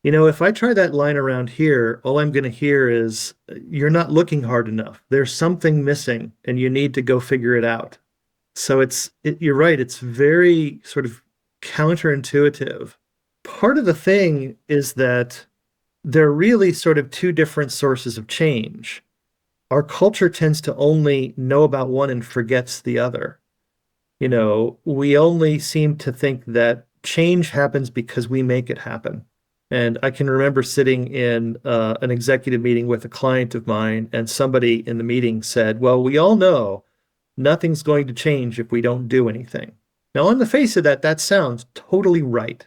if I try that line around here, all I'm going to hear is, "You're not looking hard enough. There's something missing and you need to go figure it out." So you're right. It's very sort of counterintuitive. Part of the thing is that they're really sort of two different sources of change. Our culture tends to only know about one and forgets the other. We only seem to think that change happens because we make it happen. And I can remember sitting in an executive meeting with a client of mine, and somebody in the meeting said, well, we all know nothing's going to change if we don't do anything. Now, on the face of that, that sounds totally right,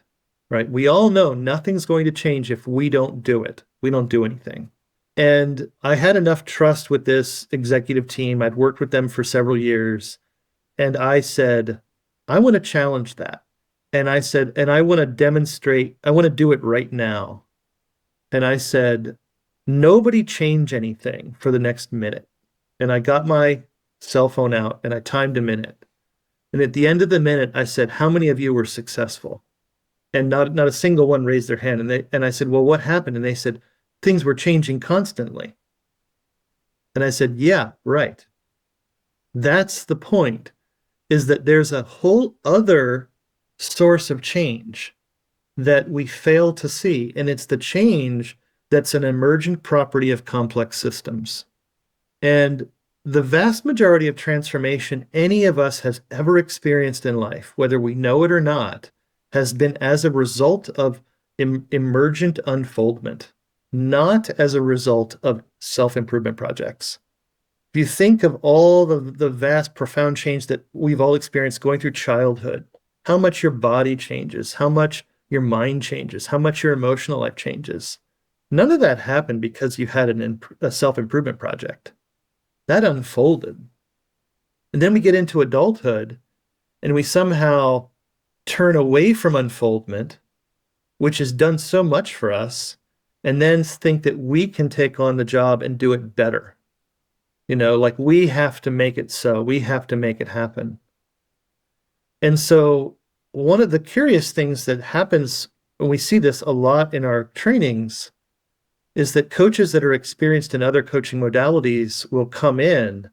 right? We all know nothing's going to change if we don't do it. We don't do anything. And I had enough trust with this executive team. I'd worked with them for several years. And I said, I want to challenge that. And I said, and I want to demonstrate, I want to do it right now. And I said, nobody change anything for the next minute. And I got my cell phone out and I timed a minute. And at the end of the minute, I said, how many of you were successful? And not a single one raised their hand. And I said, well, what happened? And they said, things were changing constantly. And I said, yeah, right. That's the point, is that there's a whole other source of change that we fail to see. And it's the change that's an emergent property of complex systems. And the vast majority of transformation any of us has ever experienced in life, whether we know it or not, has been as a result of emergent unfoldment, not as a result of self-improvement projects. If you think of all the vast, profound change that we've all experienced going through childhood, how much your body changes, how much your mind changes, how much your emotional life changes, none of that happened because you had a self-improvement project. That unfolded. And then we get into adulthood and we somehow turn away from unfoldment, which has done so much for us, and then think that we can take on the job and do it better. Like we have to make it so, we have to make it happen. And so one of the curious things that happens, and we see this a lot in our trainings, is that coaches that are experienced in other coaching modalities will come in,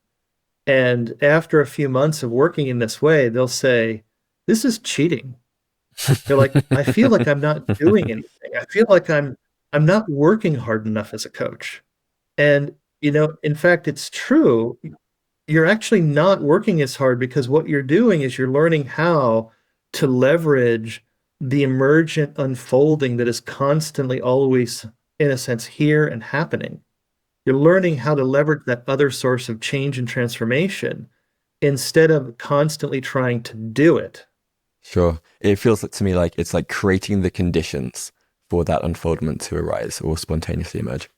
and after a few months of working in this way, they'll say, this is cheating. They're like, I feel like I'm not doing anything. I feel like I'm not working hard enough as a coach. And, in fact, it's true. You're actually not working as hard, because what you're doing is you're learning how to leverage the emergent unfolding that is constantly always, in a sense, here and happening. You're learning how to leverage that other source of change and transformation instead of constantly trying to do it. Sure. It feels to me like it's like creating the conditions for that unfoldment to arise or spontaneously emerge.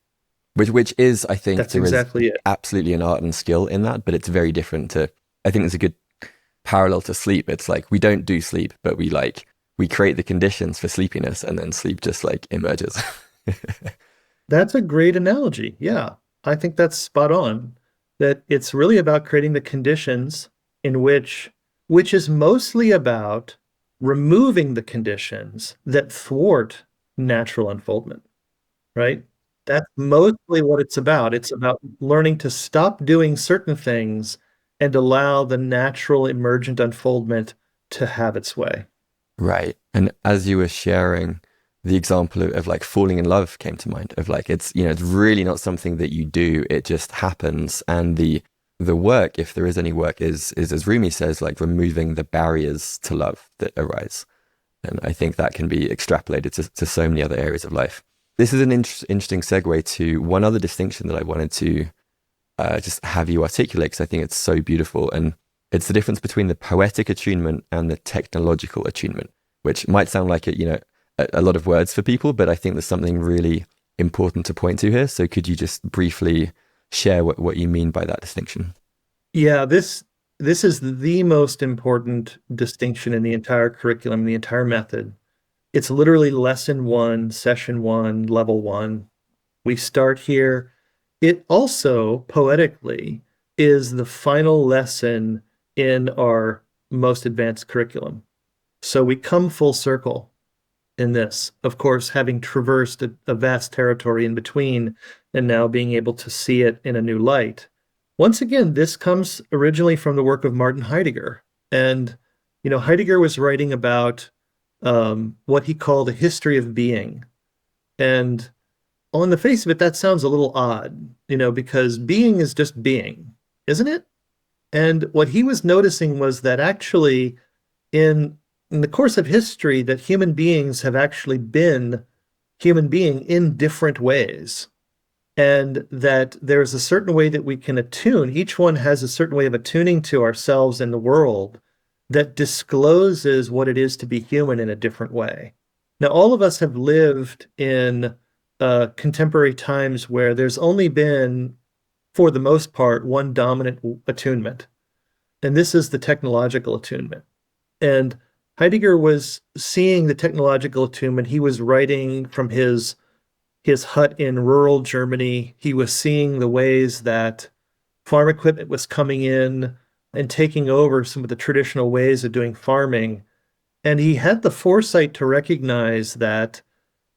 Which is, I think, That's there is exactly it. absolutely an art and skill in that, but it's very different to, I think there's a good parallel to sleep. It's like we don't do sleep, but we create the conditions for sleepiness, and then sleep just like emerges. That's a great analogy. Yeah, I think that's spot on. That it's really about creating the conditions in which is mostly about removing the conditions that thwart natural unfoldment, right? That's mostly what it's about. It's about learning to stop doing certain things and allow the natural emergent unfoldment to have its way. Right. And as you were sharing, the example of like falling in love came to mind of like, it's really not something that you do. It just happens. And the work, if there is any work, is as Rumi says, like removing the barriers to love that arise. And I think that can be extrapolated to so many other areas of life. This is an interesting segue to one other distinction that I wanted to just have you articulate, because I think it's so beautiful. And it's the difference between the poetic attunement and the technological attunement, which might sound like a lot of words for people, but I think there's something really important to point to here. So could you just briefly share what you mean by that distinction? Yeah, this is the most important distinction in the entire curriculum, the entire method. It's literally lesson one, session one, level one. We start here. It also, poetically, is the final lesson in our most advanced curriculum. So we come full circle in this, of course, having traversed a vast territory in between and now being able to see it in a new light. Once again, this comes originally from the work of Martin Heidegger. And, Heidegger was writing about what he called a history of being. And on the face of it, that sounds a little odd, because being is just being, isn't it? And what he was noticing was that actually in in the course of history that human beings have actually been human being in different ways, and that there's a certain way that we can attune. Each one has a certain way of attuning to ourselves and the world that discloses what it is to be human in a different way. Now, all of us have lived in contemporary times where there's only been, for the most part, one dominant attunement, and this is the technological attunement. And Heidegger was seeing the technological attunement. He was writing from his hut in rural Germany. He was seeing the ways that farm equipment was coming in and taking over some of the traditional ways of doing farming. And he had the foresight to recognize that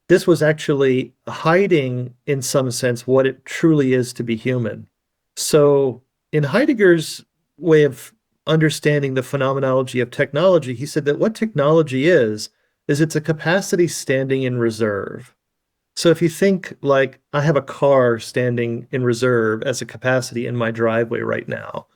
this was actually hiding, in some sense, what it truly is to be human. So, in Heidegger's way of understanding the phenomenology of technology, he said that what technology is it's a capacity standing in reserve. So if you think like I have a car standing in reserve as a capacity in my driveway right now,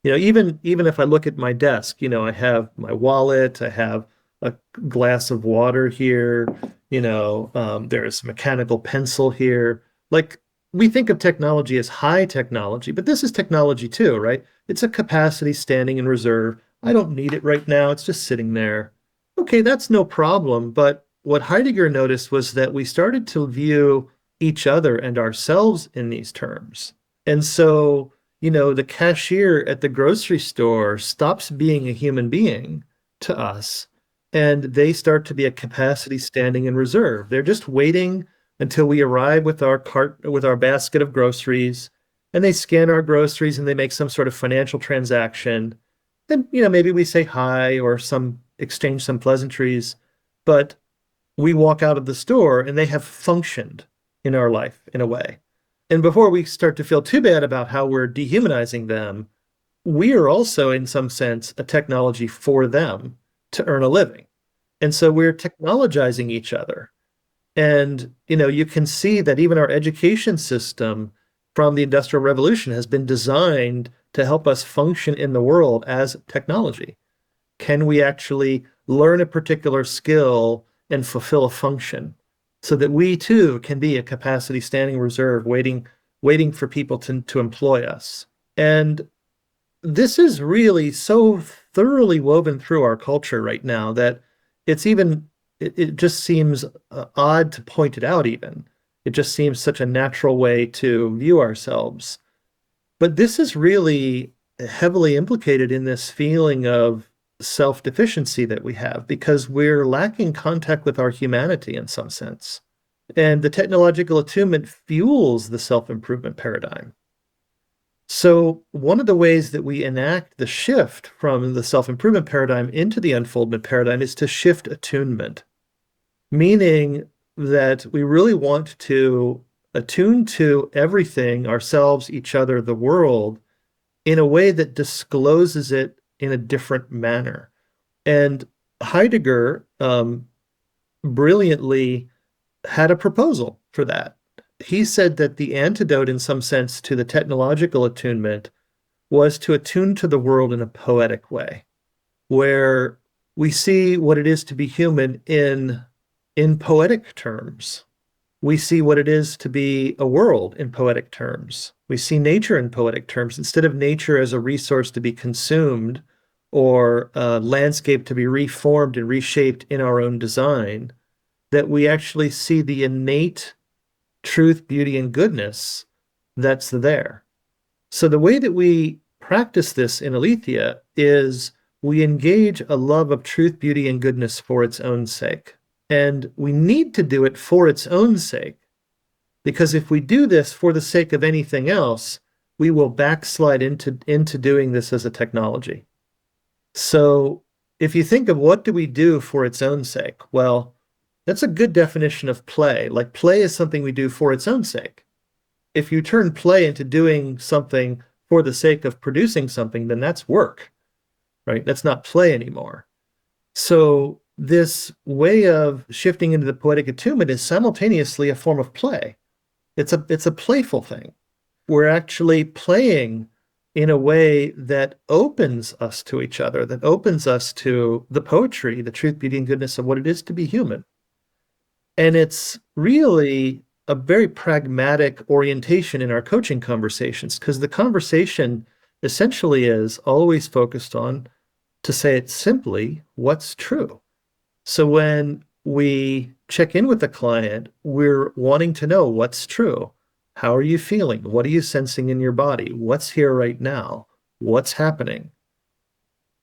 even if I look at my desk, I have my wallet, I have a glass of water here, there's a mechanical pencil here. Like we think of technology as high technology, but this is technology too, right? It's a capacity standing in reserve. I don't need it right now. It's just sitting there. Okay, that's no problem. But what Heidegger noticed was that we started to view each other and ourselves in these terms. And so, the cashier at the grocery store stops being a human being to us, and they start to be a capacity standing in reserve. They're just waiting until we arrive with our cart, with our basket of groceries, and they scan our groceries and they make some sort of financial transaction. Then, maybe we say hi or some exchange some pleasantries, but we walk out of the store and they have functioned in our life in a way. And before we start to feel too bad about how we're dehumanizing them, we are also, in some sense, a technology for them to earn a living. And so we're technologizing each other. And, you can see that even our education system from the Industrial Revolution has been designed to help us function in the world as technology. Can we actually learn a particular skill and fulfill a function so that we too can be a capacity standing reserve waiting for people to employ us? And this is really so thoroughly woven through our culture right now that it just seems odd to point it out even. It just seems such a natural way to view ourselves. But this is really heavily implicated in this feeling of self-deficiency that we have because we're lacking contact with our humanity in some sense. And the technological attunement fuels the self-improvement paradigm. So one of the ways that we enact the shift from the self-improvement paradigm into the unfoldment paradigm is to shift attunement, meaning that we really want to attune to everything, ourselves, each other, the world, in a way that discloses it in a different manner. And Heidegger brilliantly had a proposal for that. He said that the antidote, in some sense, to the technological attunement was to attune to the world in a poetic way, where we see what it is to be human in poetic terms. We see what it is to be a world in poetic terms. We see nature in poetic terms instead of nature as a resource to be consumed or a landscape to be reformed and reshaped in our own design, that we actually see the innate truth, beauty, and goodness that's there. So the way that we practice this in Aletheia is we engage a love of truth, beauty, and goodness for its own sake. And we need to do it for its own sake. Because if we do this for the sake of anything else, we will backslide into doing this as a technology. So if you think of what do we do for its own sake, well, that's a good definition of play. Like play is something we do for its own sake. If you turn play into doing something for the sake of producing something, then that's work, right? That's not play anymore. So this way of shifting into the poetic attunement is simultaneously a form of play. It's a playful thing. We're actually playing in a way that opens us to each other, that opens us to the poetry, the truth, beauty, and goodness of what it is to be human. And it's really a very pragmatic orientation in our coaching conversations because the conversation essentially is always focused on, to say it simply, what's true. So when we check in with the client, we're wanting to know what's true. How are you feeling? What are you sensing in your body? What's here right now? What's happening?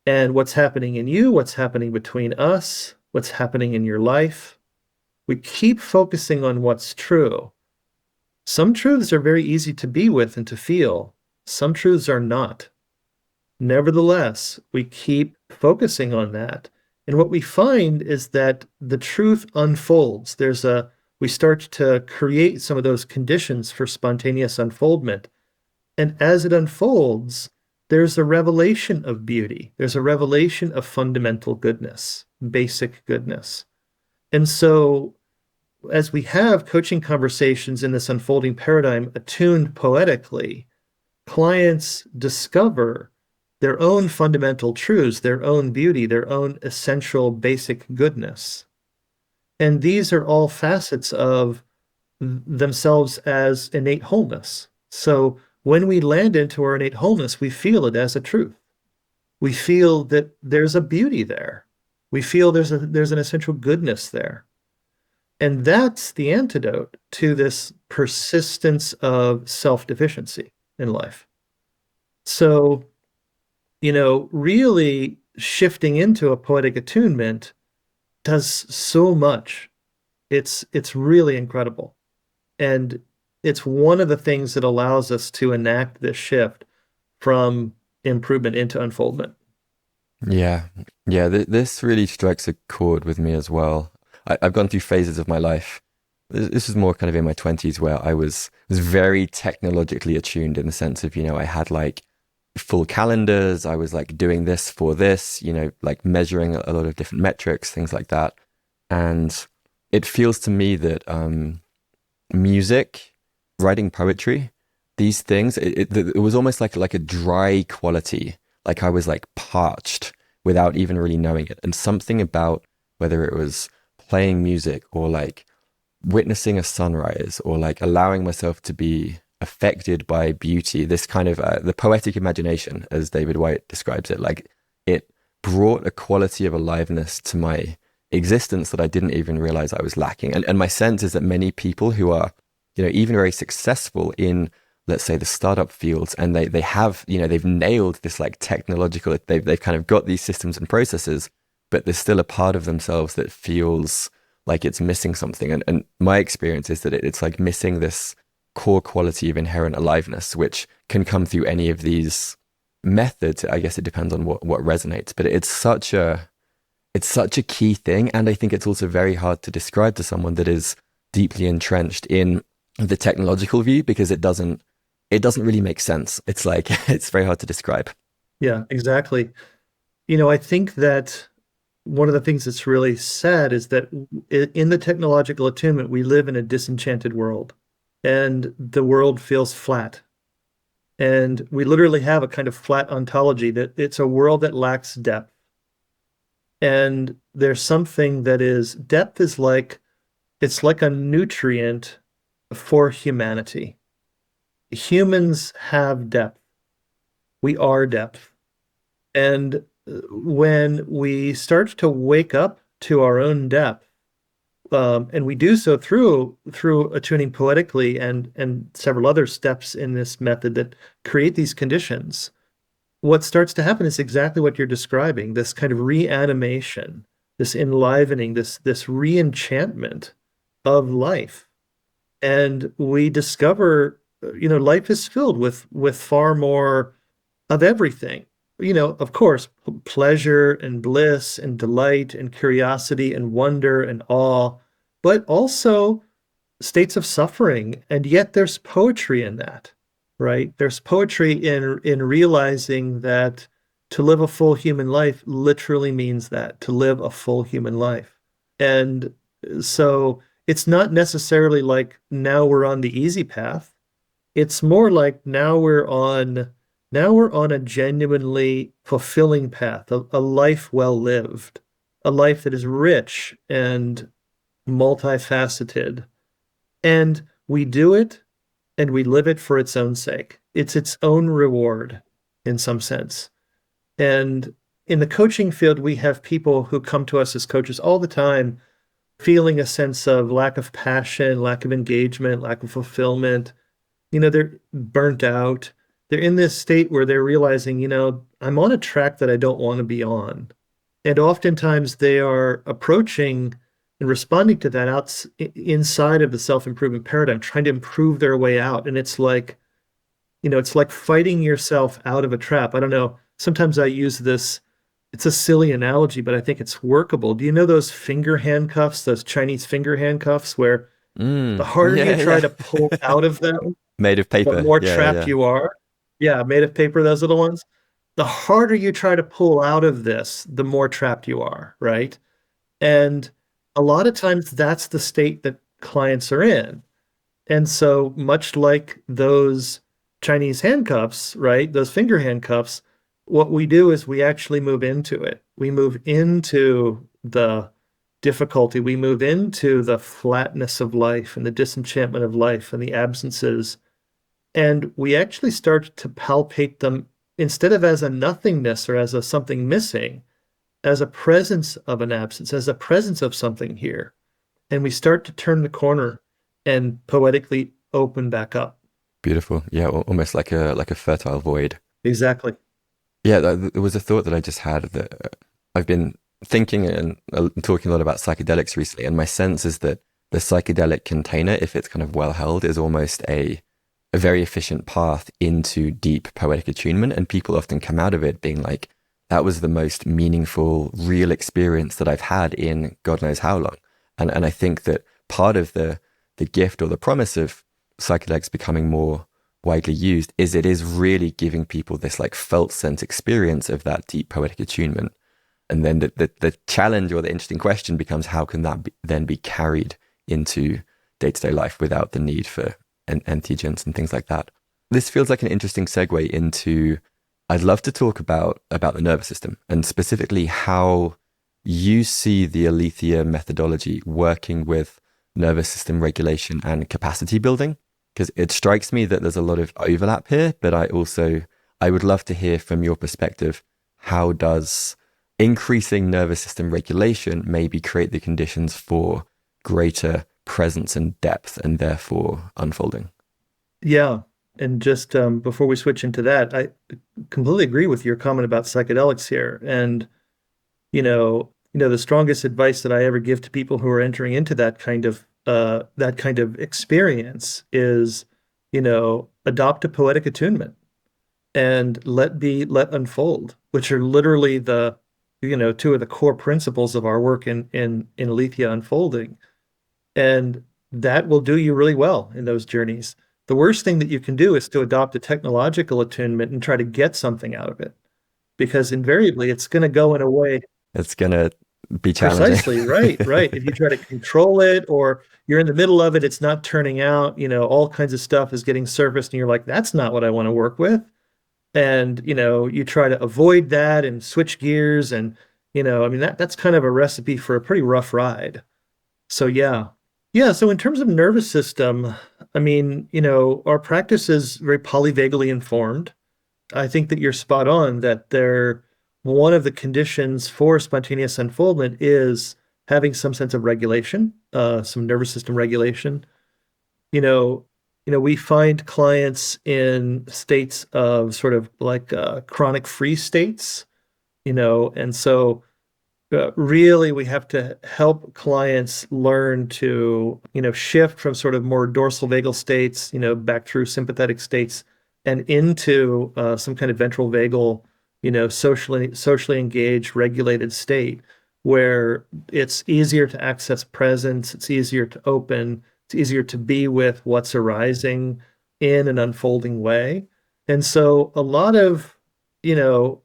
And what's happening in you? What's happening between us? What's happening in your life? We keep focusing on what's true. Some truths are very easy to be with and to feel. Some truths are not. Nevertheless, we keep focusing on that. And what we find is that the truth unfolds. We start to create some of those conditions for spontaneous unfoldment. And as it unfolds, there's a revelation of beauty. There's a revelation of fundamental goodness, basic goodness. And so as we have coaching conversations in this unfolding paradigm attuned poetically, clients discover their own fundamental truths, their own beauty, their own essential basic goodness. And these are all facets of themselves as innate wholeness. So when we land into our innate wholeness, we feel it as a truth. We feel that there's a beauty there. We feel there's an essential goodness there. And that's the antidote to this persistence of self-deficiency in life. So, really shifting into a poetic attunement does so much. It's really incredible. And it's one of the things that allows us to enact this shift from improvement into unfoldment. Yeah. Yeah. This really strikes a chord with me as well. I've gone through phases of my life. This was more kind of in my 20s where I was very technologically attuned in the sense of, I had like full calendars. I was like doing this for this, like measuring a lot of different metrics, things like that. And it feels to me that music, writing poetry, these things, it was almost like a dry quality. Like I was like parched without even really knowing it. And something about whether it was playing music or like witnessing a sunrise or like allowing myself to be affected by beauty, this kind of the poetic imagination, as David Whyte describes it, like it brought a quality of aliveness to my existence that I didn't even realize I was lacking. And my sense is that many people who are, even very successful in, let's say, the startup fields, and they have, they've nailed this like technological, they've kind of got these systems and processes, but there's still a part of themselves that feels like it's missing something. And my experience is that it's like missing this core quality of inherent aliveness, which can come through any of these methods. I guess it depends on what resonates, but it's such a key thing. And I think it's also very hard to describe to someone that is deeply entrenched in the technological view, because it doesn't really make sense. It's like, it's very hard to describe. Yeah, exactly. I think that one of the things that's really sad is that in the technological attunement, we live in a disenchanted world, and the world feels flat. And we literally have a kind of flat ontology that it's a world that lacks depth. And there's something that is depth is like, it's like a nutrient for humanity. Humans have depth. We are depth. And when we start to wake up to our own depth, and we do so through attuning poetically and several other steps in this method that create these conditions, what starts to happen is exactly what you're describing, this kind of reanimation, this enlivening, this re-enchantment of life. And we discover, life is filled with far more of everything. Of course, pleasure and bliss and delight and curiosity and wonder and awe, but also states of suffering. And yet there's poetry in that, right? There's poetry in realizing that to live a full human life literally means that, to live a full human life. And so it's not necessarily like now we're on the easy path. It's more like now we're on a genuinely fulfilling path, a life well lived, a life that is rich and multifaceted. And we do it and we live it for its own sake. It's its own reward in some sense. And in the coaching field, we have people who come to us as coaches all the time, feeling a sense of lack of passion, lack of engagement, lack of fulfillment. They're burnt out. They're in this state where they're realizing, I'm on a track that I don't want to be on. And oftentimes they are approaching and responding to that inside of the self-improvement paradigm, trying to improve their way out. And it's like fighting yourself out of a trap. I don't know. Sometimes I use this, it's a silly analogy, but I think it's workable. Do you know those finger handcuffs, those Chinese finger handcuffs, where the harder you Yeah, try yeah. to pull out of them, Made of the paper. more Yeah, yeah, trapped yeah. you are? Yeah, made of paper, those little ones. The harder you try to pull out of this, the more trapped you are, right? And a lot of times that's the state that clients are in. And so, much like those Chinese handcuffs, right? Those finger handcuffs, what we do is we actually move into it. We move into the difficulty. We move into the flatness of life and the disenchantment of life and the absences. And we actually start to palpate them instead of as a nothingness or as a something missing, as a presence of an absence, as a presence of something here. And we start to turn the corner and poetically open back up. Beautiful. Yeah, almost like a fertile void. Exactly. Yeah, there was a thought that I just had that I've been thinking and talking a lot about psychedelics recently, and my sense is that the psychedelic container, if it's kind of well held, is almost a very efficient path into deep poetic attunement. And people often come out of it being like, that was the most meaningful, real experience that I've had in God knows how long. And I think that part of the gift or the promise of psychedelics becoming more widely used is it is really giving people this like felt sense experience of that deep poetic attunement. And then the challenge or the interesting question becomes how can that then be carried into day-to-day life without the need for entheogens and things like that. This feels like an interesting segue into I'd love to talk about the nervous system and specifically how you see the Aletheia methodology working with nervous system regulation and capacity building, because it strikes me that there's a lot of overlap here, but I would love to hear from your perspective, how does increasing nervous system regulation maybe create the conditions for greater presence and depth and therefore unfolding? Yeah. And just before we switch into that, I completely agree with your comment about psychedelics here. And the strongest advice that I ever give to people who are entering into that kind of experience is, adopt a poetic attunement and let unfold, which are literally two of the core principles of our work in Aletheia unfolding. And that will do you really well in those journeys. The worst thing that you can do is to adopt a technological attunement and try to get something out of it, because invariably it's going to go in a way. It's going to be challenging. Precisely, right, right. If you try to control it or you're in the middle of it, it's not turning out, all kinds of stuff is getting surfaced and you're like, that's not what I want to work with. And, you try to avoid that and switch gears and, I mean, that's kind of a recipe for a pretty rough ride. So yeah. Yeah, so in terms of nervous system, I mean, our practice is very polyvagally informed. I think that you're spot on that one of the conditions for spontaneous unfoldment is having some sense of regulation, some nervous system regulation. You know, we find clients in states of sort of like chronic freeze states, and so really we have to help clients learn to shift from sort of more dorsal vagal states back through sympathetic states and into some kind of ventral vagal socially engaged regulated state where it's easier to access presence, it's easier to open, it's easier to be with what's arising in an unfolding way. And so a lot of you know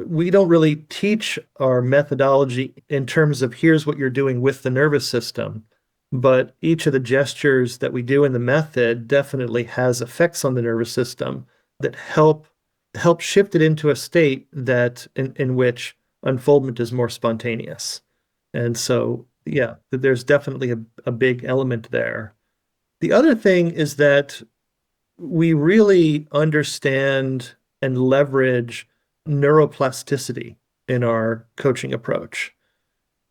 we don't really teach our methodology in terms of here's what you're doing with the nervous system. but each of the gestures that we do in the method definitely has effects on the nervous system that help shift it into a state that in which unfoldment is more spontaneous. And so, yeah, there's definitely a big element there. The other thing is that we really understand and leverage neuroplasticity in our coaching approach.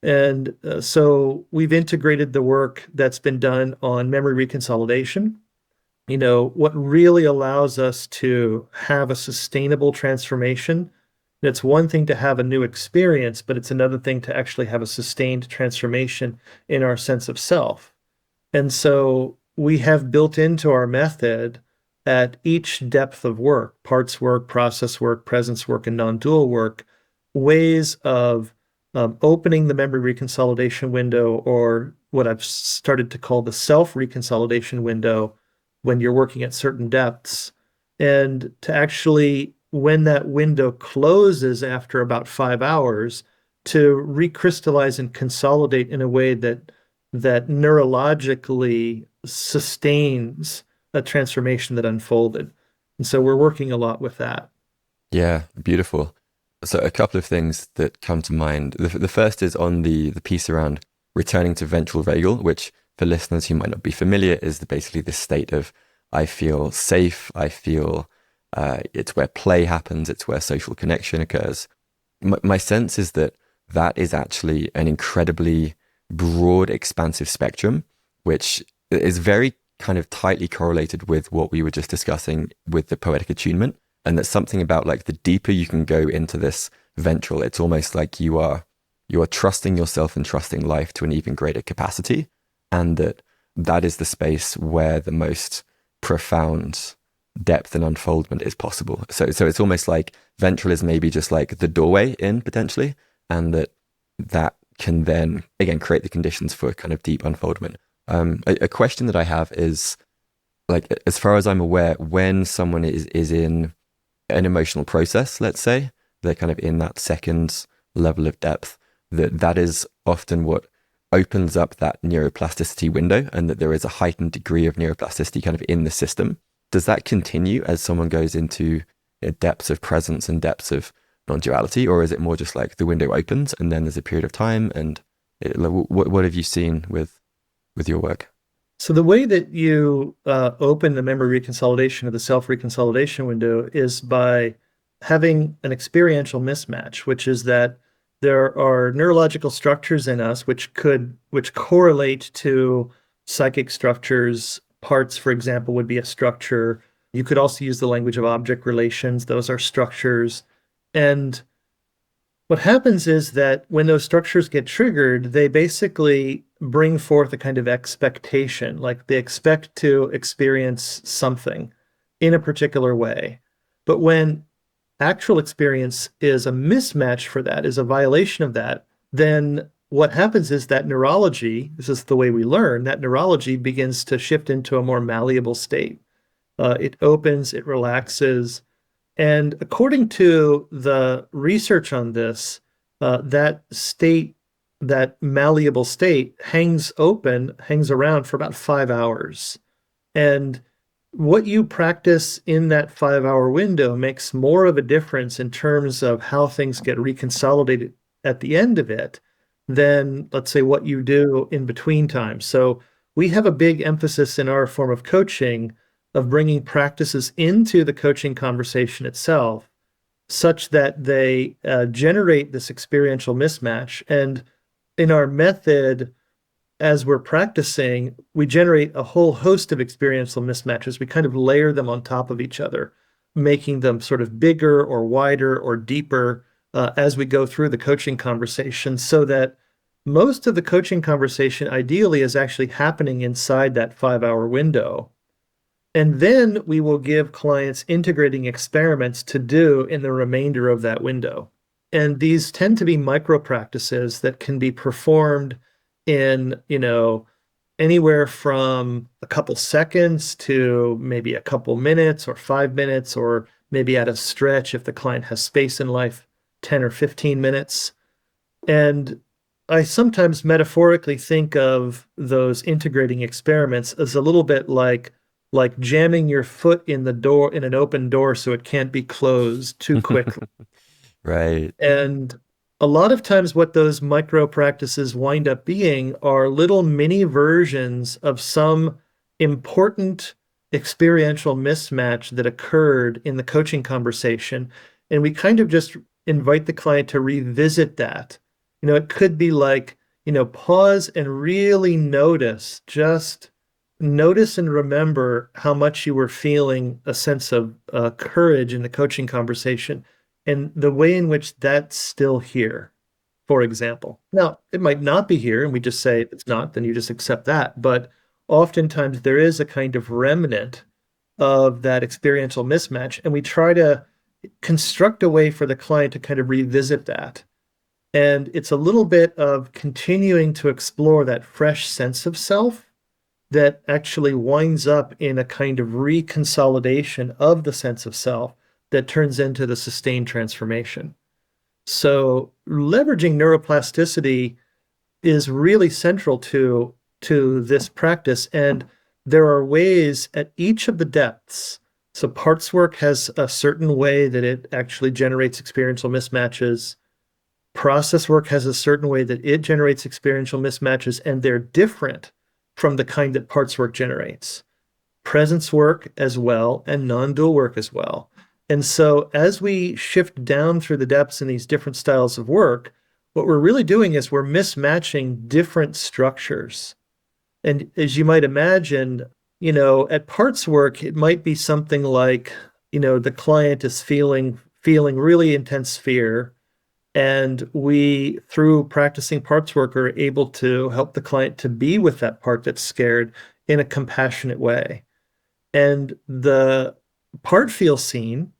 And so we've integrated the work that's been done on memory reconsolidation. What really allows us to have a sustainable transformation. It's one thing to have a new experience, but it's another thing to actually have a sustained transformation in our sense of self. And so we have built into our method at each depth of work, parts work, process work, presence work, and non-dual work, ways of opening the memory reconsolidation window, or what I've started to call the self-reconsolidation window when you're working at certain depths. And to actually, when that window closes after about 5 hours, to recrystallize and consolidate in a way that neurologically sustains a transformation that unfolded. And so we're working a lot with that. Yeah, beautiful. So a couple of things that come to mind. The first is on the piece around returning to ventral vagal, which for listeners who might not be familiar is basically this state of I feel safe, I feel it's where play happens, it's where social connection occurs. My sense is that that is actually an incredibly broad, expansive spectrum, which is very kind of tightly correlated with what we were just discussing with the poetic attunement. And that's something about like the deeper you can go into this ventral, it's almost like you are trusting yourself and trusting life to an even greater capacity. And that is the space where the most profound depth and unfoldment is possible. So it's almost like ventral is maybe just like the doorway in potentially, and that can then again create the conditions for kind of deep unfoldment. A question that I have is, like, as far as I'm aware, when someone is in an emotional process, let's say, they're kind of in that second level of depth, that is often what opens up that neuroplasticity window, and that there is a heightened degree of neuroplasticity kind of in the system. Does that continue as someone goes into depths of presence and depths of non-duality, or is it more just like the window opens and then there's a period of time? And what have you seen with your work? So the way that you open the memory reconsolidation or the self-reconsolidation window is by having an experiential mismatch, which is that there are neurological structures in us which correlate to psychic structures. Parts, for example, would be a structure. You could also use the language of object relations. Those are structures. And what happens is that when those structures get triggered, they basically bring forth a kind of expectation, like they expect to experience something in a particular way. But when actual experience is a mismatch for that, is a violation of that, then what happens is that neurology, this is the way we learn, that neurology begins to shift into a more malleable state. It opens, it relaxes, and according to the research on this, that state, that malleable state, hangs around for about 5 hours. And what you practice in that 5 hour window makes more of a difference in terms of how things get reconsolidated at the end of it than, let's say, what you do in between times. So we have a big emphasis in our form of coaching of bringing practices into the coaching conversation itself such that they generate this experiential mismatch. And in our method, as we're practicing, we generate a whole host of experiential mismatches. We kind of layer them on top of each other, making them sort of bigger or wider or deeper as we go through the coaching conversation, so that most of the coaching conversation ideally is actually happening inside that 5 hour window. And then we will give clients integrating experiments to do in the remainder of that window. And these tend to be micro practices that can be performed in, anywhere from a couple seconds to maybe a couple minutes or 5 minutes, or maybe at a stretch if the client has space in life, 10 or 15 minutes. And I sometimes metaphorically think of those integrating experiments as a little bit like jamming your foot in the door in an open door so it can't be closed too quickly. Right. And a lot of times what those micro practices wind up being are little mini versions of some important experiential mismatch that occurred in the coaching conversation. And we kind of just invite the client to revisit that. It could be like, pause and really notice, just notice and remember how much you were feeling a sense of courage in the coaching conversation and the way in which that's still here, for example. Now, it might not be here, and we just say if it's not, then you just accept that. But oftentimes there is a kind of remnant of that experiential mismatch, and we try to construct a way for the client to kind of revisit that. And it's a little bit of continuing to explore that fresh sense of self that actually winds up in a kind of reconsolidation of the sense of self that turns into the sustained transformation. So leveraging neuroplasticity is really central to this practice. And there are ways at each of the depths. So parts work has a certain way that it actually generates experiential mismatches. Process work has a certain way that it generates experiential mismatches, and they're different from the kind that parts work generates. Presence work as well, and non-dual work as well. And so as we shift down through the depths in these different styles of work, what we're really doing is we're mismatching different structures. And as you might imagine, at parts work, it might be something like, the client is feeling really intense fear. And we, through practicing parts work, are able to help the client to be with that part that's scared in a compassionate way. And the part feels seen,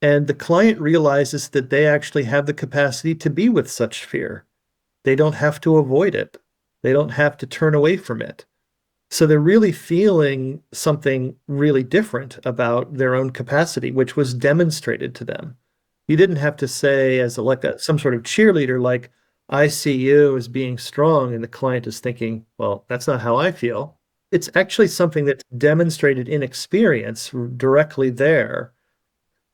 and the client realizes that they actually have the capacity to be with such fear. They don't have to avoid it. They don't have to turn away from it. So they're really feeling something really different about their own capacity, which was demonstrated to them. You didn't have to say as some sort of cheerleader, like, I see you as being strong, and the client is thinking, well, that's not how I feel. It's actually something that's demonstrated in experience directly there.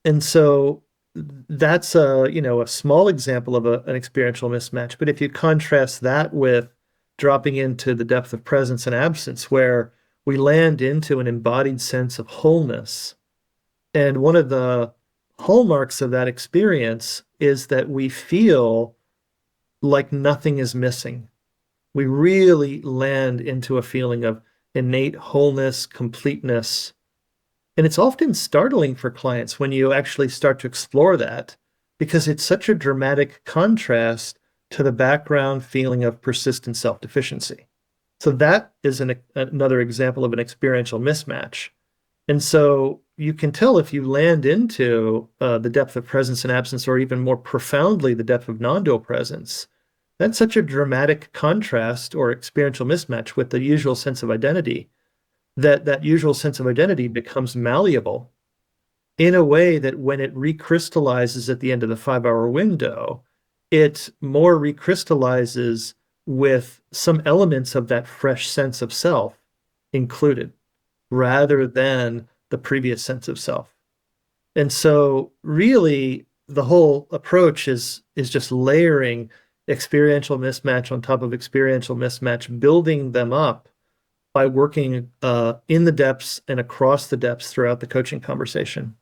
And so that's a small example of an experiential mismatch. But if you contrast that with dropping into the depth of presence and absence, where we land into an embodied sense of wholeness, and one of the hallmarks of that experience is that we feel like nothing is missing. We really land into a feeling of innate wholeness, completeness. And it's often startling for clients when you actually start to explore that, because it's such a dramatic contrast to the background feeling of persistent self-deficiency. So that is another example of an experiential mismatch. And so you can tell if you land into the depth of presence and absence, or even more profoundly, the depth of non-dual presence. That's such a dramatic contrast or experiential mismatch with the usual sense of identity, that usual sense of identity becomes malleable in a way that when it recrystallizes at the end of the 5-hour window, it more recrystallizes with some elements of that fresh sense of self included, rather than the previous sense of self. And so really the whole approach is just layering experiential mismatch on top of experiential mismatch, building them up by working in the depths and across the depths throughout the coaching conversation.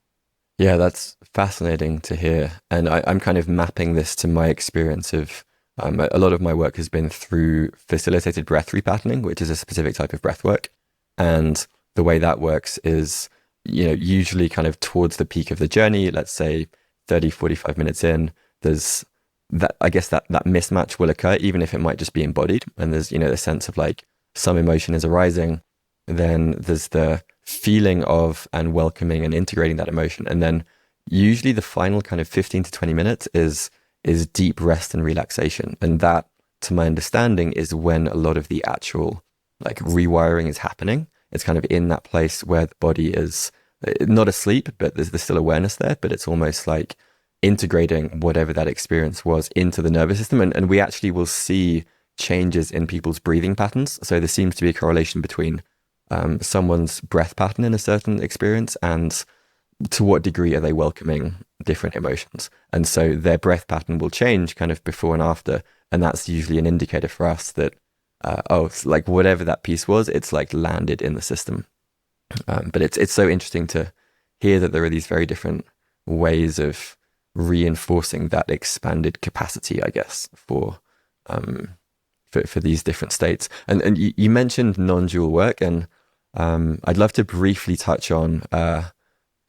Yeah, that's fascinating to hear. And I'm kind of mapping this to my experience of a lot of my work has been through facilitated breath repatterning, which is a specific type of breath work. And the way that works is, usually kind of towards the peak of the journey, let's say 30, 45 minutes in, there's that, I guess that mismatch will occur, even if it might just be embodied. And there's, the sense of like some emotion is arising, then there's the feeling of and welcoming and integrating that emotion. And then usually the final kind of 15 to 20 minutes is deep rest and relaxation. And that, to my understanding, is when a lot of the actual like rewiring is happening. It's kind of in that place where the body is not asleep, but there's still awareness there, but it's almost like integrating whatever that experience was into the nervous system. And we actually will see changes in people's breathing patterns. So there seems to be a correlation between someone's breath pattern in a certain experience and to what degree are they welcoming different emotions. And so their breath pattern will change kind of before and after. And that's usually an indicator for us that, like whatever that piece was, it's like landed in the system. But it's so interesting to hear that there are these very different ways of reinforcing that expanded capacity, I guess, for these different states. And you mentioned non-dual work, and I'd love to briefly touch on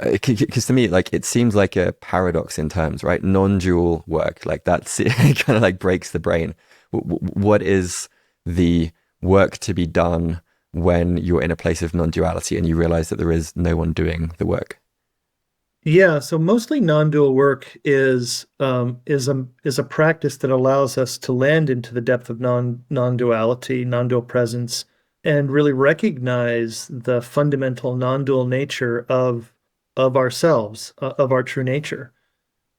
because to me, like it seems like a paradox in terms, right? Non-dual work, like that's it kind of like breaks the brain. What is the work to be done when you're in a place of non-duality and you realize that there is no one doing the work? Yeah, so mostly non-dual work is a practice that allows us to land into the depth of non-duality, non-dual presence, and really recognize the fundamental non-dual nature of ourselves, of our true nature.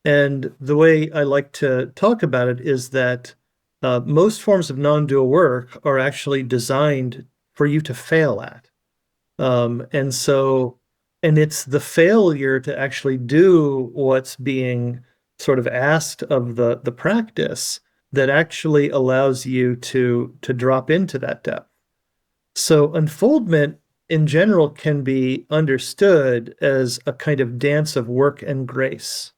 And the way I like to talk about it is that most forms of non-dual work are actually designed for you to fail at. And so, and it's the failure to actually do what's being sort of asked of the practice that actually allows you to drop into that depth. So unfoldment in general can be understood as a kind of dance of work and grace.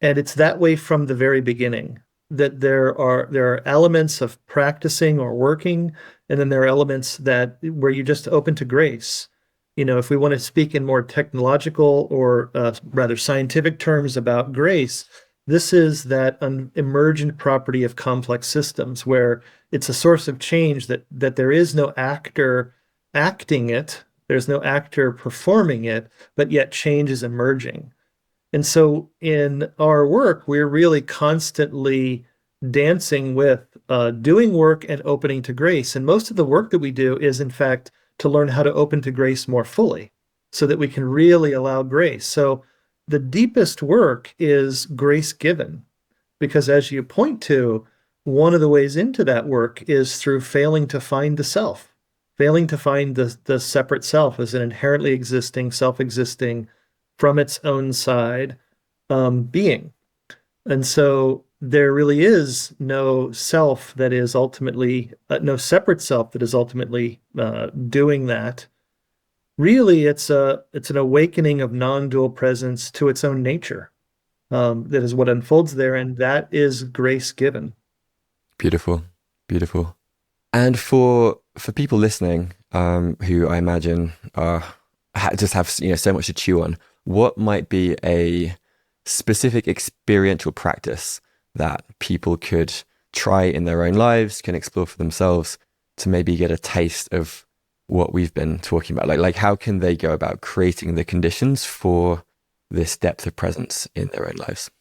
And it's that way from the very beginning, that there are elements of practicing or working, and then there are elements that where you're just open to grace. You know, if we want to speak in more technological or rather scientific terms about grace, this is that emergent property of complex systems where it's a source of change that there is no actor acting it, there's no actor performing it, but yet change is emerging. And so in our work, we're really constantly dancing with doing work and opening to grace. And most of the work that we do is, in fact, to learn how to open to grace more fully so that we can really allow grace. So the deepest work is grace given, because as you point to, one of the ways into that work is through failing to find the self, failing to find the separate self as an inherently existing, self-existing, from its own side being. And so there really is no self that is ultimately, no separate self that is ultimately doing that. Really, it's an awakening of non-dual presence to its own nature. That is what unfolds there, and that is grace given. Beautiful, beautiful. And for people listening, who I imagine just have so much to chew on, what might be a specific experiential practice that people could try in their own lives, can explore for themselves to maybe get a taste of what we've been talking about? Like how can they go about creating the conditions for this depth of presence in their own lives?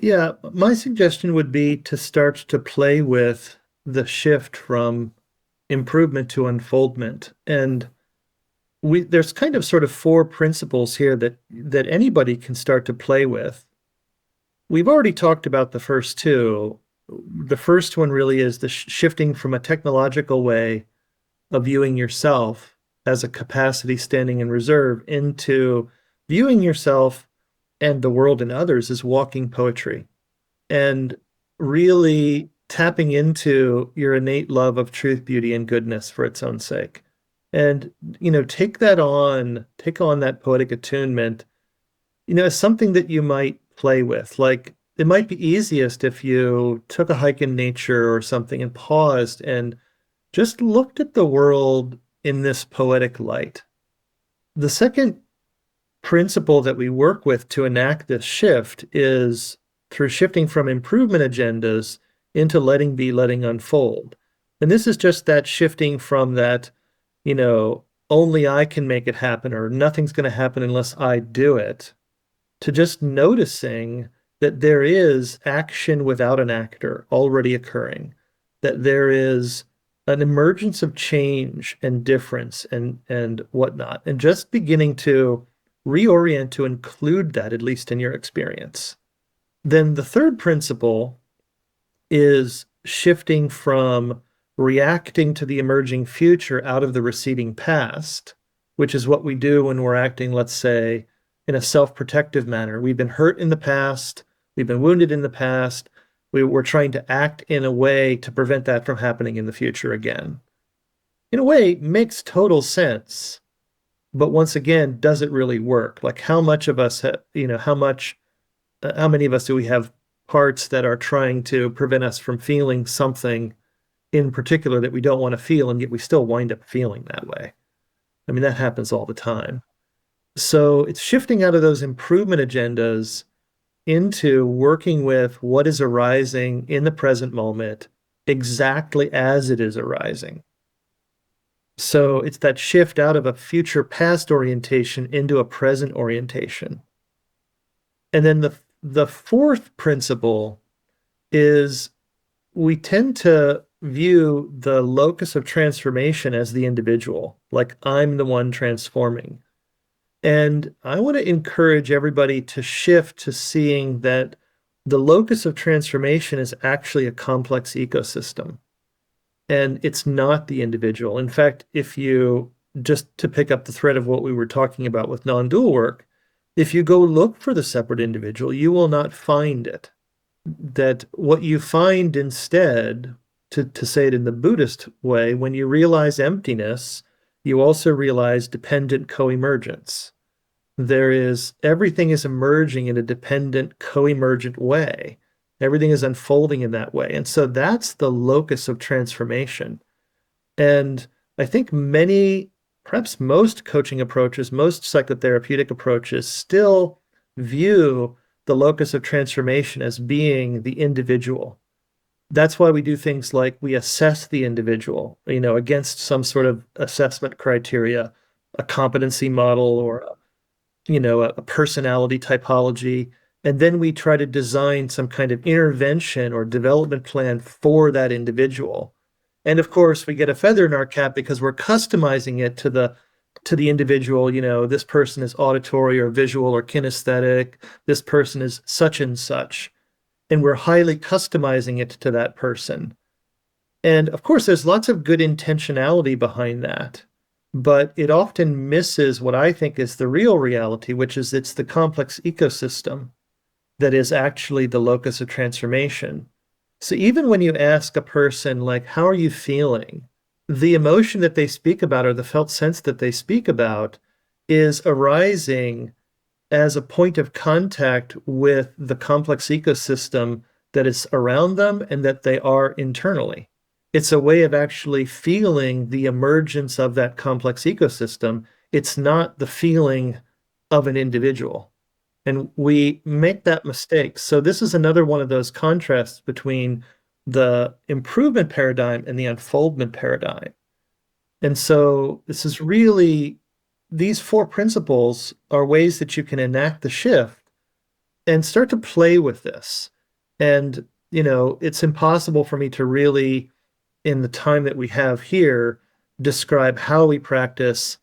Yeah, my suggestion would be to start to play with the shift from improvement to unfoldment. And there's kind of sort of four principles here that anybody can start to play with. We've already talked about the first two. The first one really is the shifting from a technological way of viewing yourself as a capacity standing in reserve into viewing yourself and the world and others as walking poetry, and really tapping into your innate love of truth, beauty, and goodness for its own sake. And, take on that poetic attunement, as something that you might play with. Like it might be easiest if you took a hike in nature or something and paused and just looked at the world in this poetic light. The second principle that we work with to enact this shift is through shifting from improvement agendas into letting be, letting unfold. And this is just that shifting from that, only I can make it happen or nothing's going to happen unless I do it, to just noticing that there is action without an actor already occurring, that there is an emergence of change and difference and whatnot, and just beginning to reorient to include that, at least in your experience. Then the third principle is shifting from reacting to the emerging future out of the receding past, which is what we do when we're acting, let's say, in a self-protective manner. We've been hurt in the past, we've been wounded in the past, we're trying to act in a way to prevent that from happening in the future again. In a way, makes total sense. But once again, does it really work? Like how much of us, how many of us do we have parts that are trying to prevent us from feeling something in particular that we don't want to feel, and yet we still wind up feeling that way? I mean, that happens all the time. So it's shifting out of those improvement agendas into working with what is arising in the present moment exactly as it is arising. So it's that shift out of a future past orientation into a present orientation. And then the fourth principle is we tend to view the locus of transformation as the individual, like I'm the one transforming. And I want to encourage everybody to shift to seeing that the locus of transformation is actually a complex ecosystem. And it's not the individual. In fact, if you, just to pick up the thread of what we were talking about with non-dual work, if you go look for the separate individual, you will not find it. That what you find instead, to say it in the Buddhist way, when you realize emptiness, you also realize dependent co-emergence. Everything is emerging in a dependent co-emergent way. Everything is unfolding in that way. And so that's the locus of transformation. And I think many, perhaps most coaching approaches, most psychotherapeutic approaches still view the locus of transformation as being the individual. That's why we do things like we assess the individual, against some sort of assessment criteria, a competency model or a personality typology. And then we try to design some kind of intervention or development plan for that individual. And of course, we get a feather in our cap because we're customizing it to the individual. This person is auditory or visual or kinesthetic. This person is such and such. And we're highly customizing it to that person. And of course, there's lots of good intentionality behind that. But it often misses what I think is the real reality, which is it's the complex ecosystem that is actually the locus of transformation. So even when you ask a person, like, how are you feeling? The emotion that they speak about or the felt sense that they speak about is arising as a point of contact with the complex ecosystem that is around them and that they are internally. It's a way of actually feeling the emergence of that complex ecosystem. It's not the feeling of an individual. And we make that mistake. So this is another one of those contrasts between the improvement paradigm and the unfoldment paradigm. And so this is really, these four principles are ways that you can enact the shift and start to play with this. And, it's impossible for me to really, in the time that we have here, describe how we practice,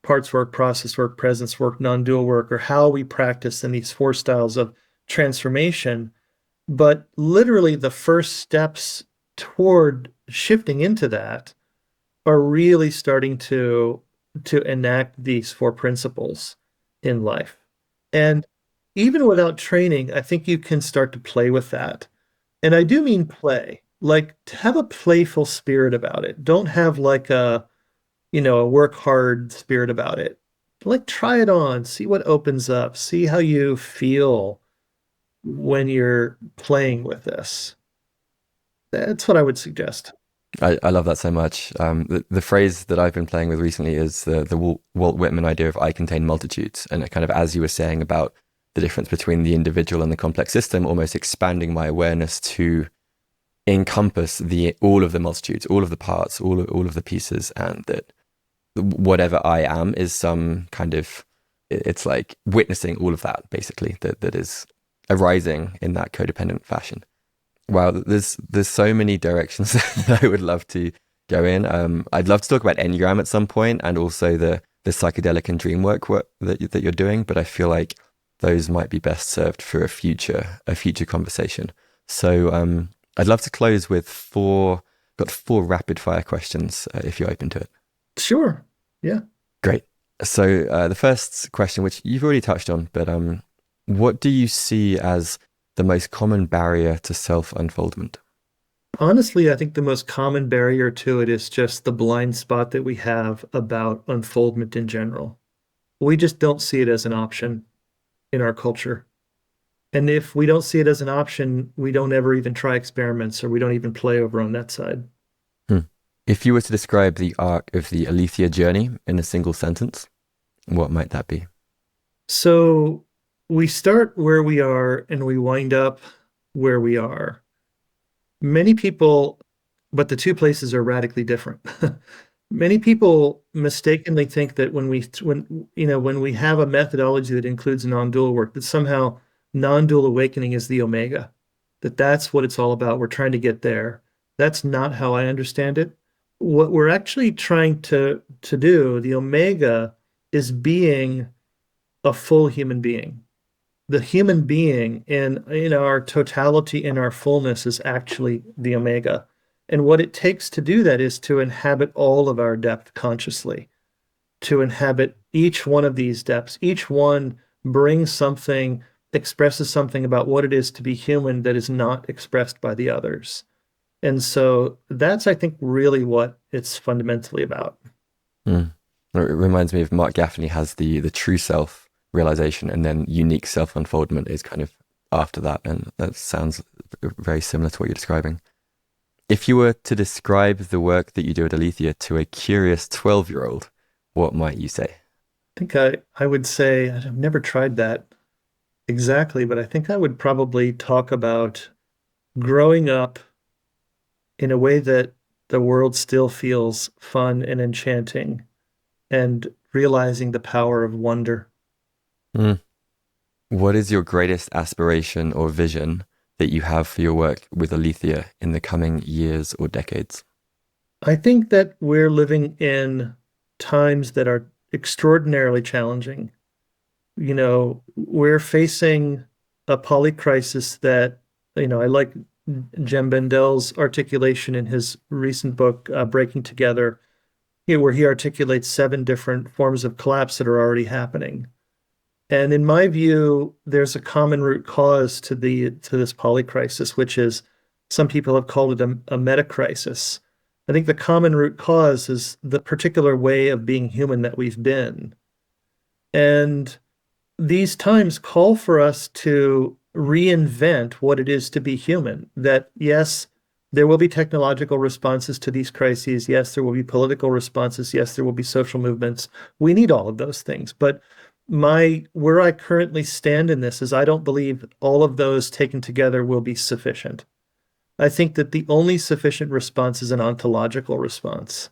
parts work, process work, presence work, non-dual work, or how we practice in these four styles of transformation. But literally the first steps toward shifting into that are really starting to enact these four principles in life. And even without training, I think you can start to play with that. And I do mean play, like to have a playful spirit about it. Don't have like a work hard spirit about it. Like try it on, see what opens up, see how you feel when you're playing with this. That's what I would suggest. I love that so much. The phrase that I've been playing with recently is the Walt Whitman idea of I contain multitudes. And it kind of, as you were saying about the difference between the individual and the complex system, almost expanding my awareness to encompass all of the multitudes, all of the parts, all of the pieces, and that whatever I am is some kind of, it's like witnessing all of that, basically, that is arising in that codependent fashion. Wow, there's so many directions that I would love to go in. I'd love to talk about Enneagram at some point, and also the psychedelic and dream work that you're doing, but I feel like those might be best served for a future conversation. So I'd love to close with got four rapid fire questions if you're open to it. Sure. Yeah. Great. So the first question, which you've already touched on, but what do you see as the most common barrier to self-unfoldment? Honestly, I think the most common barrier to it is just the blind spot that we have about unfoldment in general. We just don't see it as an option in our culture. And if we don't see it as an option, we don't ever even try experiments or we don't even play over on that side. Hmm. If you were to describe the arc of the Aletheia journey in a single sentence, what might that be? So we start where we are and we wind up where we are. Many people, but the two places are radically different. Many people mistakenly think that when we have a methodology that includes non-dual work, that somehow non-dual awakening is the omega, that that's what it's all about. We're trying to get there. That's not how I understand it. What we're actually trying to do, the omega, is being a full human being. The human being in our totality, in our fullness, is actually the omega. And what it takes to do that is to inhabit all of our depth consciously, to inhabit each one of these depths. Each one brings something, expresses something about what it is to be human that is not expressed by the others. And so that's, I think, really what it's fundamentally about. Hmm. It reminds me of Mark Gaffney has the true self realization, and then unique self unfoldment is kind of after that, and that sounds very similar to what you're describing. If you were to describe the work that you do at Aletheia to a curious 12-year-old, what might you say? I think I would say, I've never tried that exactly, but I think I would probably talk about growing up in a way that the world still feels fun and enchanting and realizing the power of wonder. Hmm. What is your greatest aspiration or vision that you have for your work with Aletheia in the coming years or decades? I think that we're living in times that are extraordinarily challenging. We're facing a polycrisis that, I like Jem Bendel's articulation in his recent book, Breaking Together, where he articulates 7 different forms of collapse that are already happening. And in my view, there's a common root cause to this polycrisis, which is some people have called it a metacrisis. I think the common root cause is the particular way of being human that we've been. And these times call for us to reinvent what it is to be human. That, yes, there will be technological responses to these crises. Yes, there will be political responses. Yes, there will be social movements. We need all of those things. But where I currently stand in this is I don't believe all of those taken together will be sufficient. I think that the only sufficient response is an ontological response.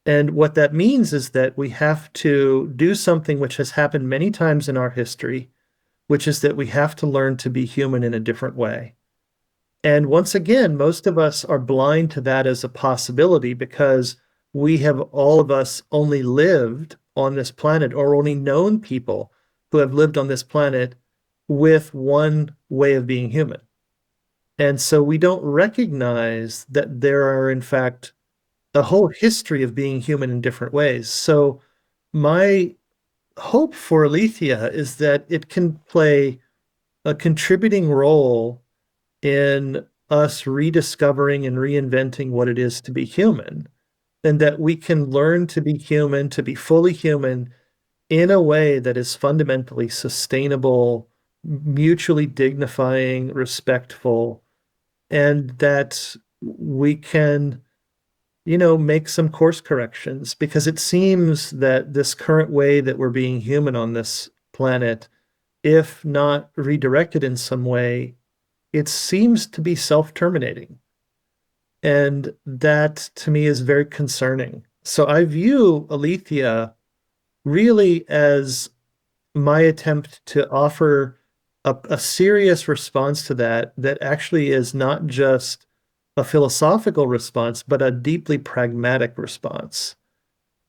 And what that means is that we have to do something which has happened many times in our history, which is that we have to learn to be human in a different way. And once again, most of us are blind to that as a possibility because we have all of us only lived on this planet or only known people who have lived on this planet with one way of being human. And so we don't recognize that there are, in fact, a whole history of being human in different ways. So my hope for Aletheia is that it can play a contributing role in us rediscovering and reinventing what it is to be human, and that we can learn to be human, to be fully human in a way that is fundamentally sustainable, mutually dignifying, respectful, and that we can make some course corrections because it seems that this current way that we're being human on this planet, if not redirected in some way, it seems to be self-terminating. And that to me is very concerning. So I view Aletheia really as my attempt to offer a serious response to that actually is not just a philosophical response, but a deeply pragmatic response.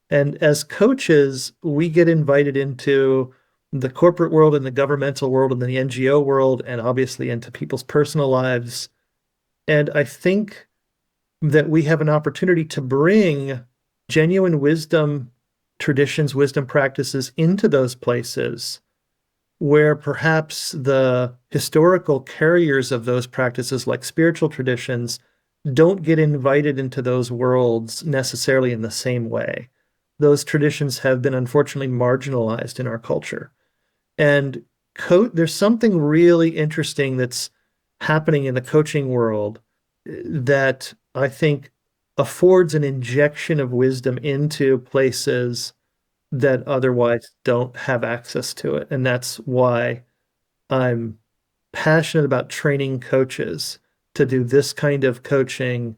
And as coaches, we get invited into the corporate world and the governmental world and the NGO world, and obviously into people's personal lives. And I think that we have an opportunity to bring genuine wisdom traditions, wisdom practices into those places where perhaps the historical carriers of those practices, like spiritual traditions, don't get invited into those worlds necessarily in the same way. Those traditions have been unfortunately marginalized in our culture. And there's something really interesting that's happening in the coaching world that I think affords an injection of wisdom into places that otherwise don't have access to it. And that's why I'm passionate about training coaches to do this kind of coaching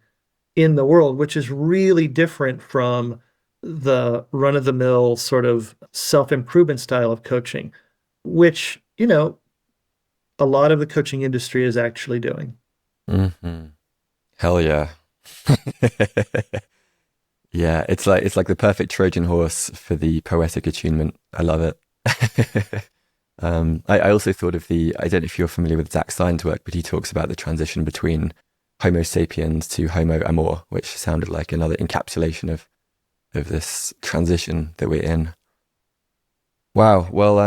in the world, which is really different from the run of the mill sort of self improvement style of coaching, which, a lot of the coaching industry is actually doing. Hmm. Hell yeah. Yeah, it's like the perfect Trojan horse for the poetic attunement. I love it. I also thought of I don't know if you're familiar with Zach Stein's work, but he talks about the transition between Homo sapiens to Homo amor, which sounded like another encapsulation of this transition that we're in. Wow. Well,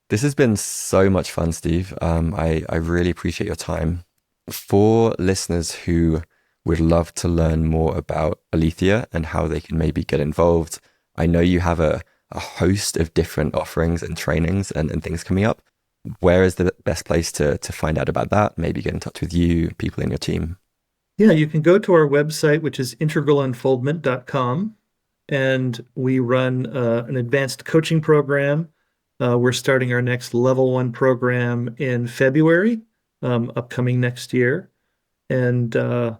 this has been so much fun, Steve. I really appreciate your time. For listeners who would love to learn more about Aletheia and how they can maybe get involved, I know you have a host of different offerings and trainings and things coming up. Where is the best place to find out about that? Maybe get in touch with you, people in your team. Yeah, you can go to our website, which is integralunfoldment.com, and we run an advanced coaching program. We're starting our next level one program in February, upcoming next year. And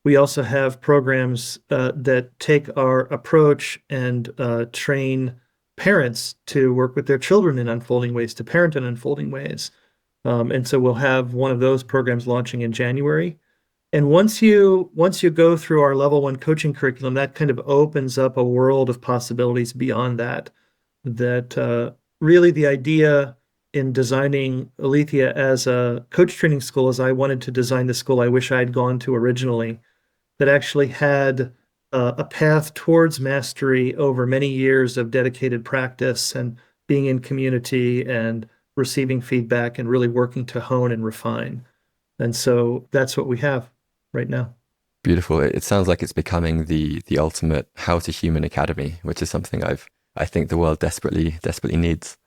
we also have programs that take our approach and train parents to work with their children in unfolding ways, to parent in unfolding ways. And so we'll have one of those programs launching in January. And once you go through our level one coaching curriculum, that kind of opens up a world of possibilities beyond that. That really the idea in designing Aletheia as a coach training school is I wanted to design the school I wish I had gone to originally, that actually had a path towards mastery over many years of dedicated practice and being in community and receiving feedback and really working to hone and refine. And so that's what we have right now. Beautiful. It sounds like it's becoming the ultimate how to human academy, which is something I think the world desperately needs.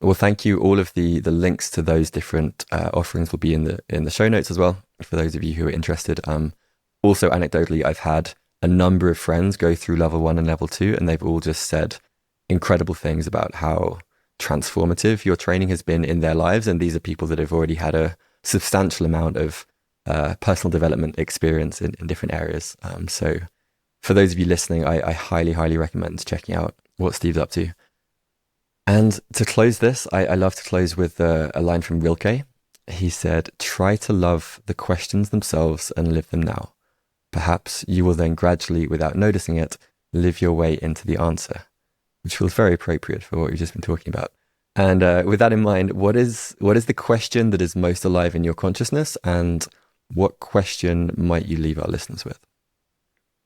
Well, thank you. All of the links to those different offerings will be in the show notes as well for those of you who are interested. Also, anecdotally, I've had a number of friends go through level one and level two, and they've all just said incredible things about how transformative your training has been in their lives. And these are people that have already had a substantial amount of personal development experience in different areas. So, for those of you listening, I highly recommend checking out what Steve's up to. And to close this, I love to close with a line from Rilke. He said, "Try to love the questions themselves and live them now. Perhaps you will then gradually, without noticing it, live your way into the answer," which feels very appropriate for what we've just been talking about. And with that in mind, what is the question that is most alive in your consciousness, and what question might you leave our listeners with?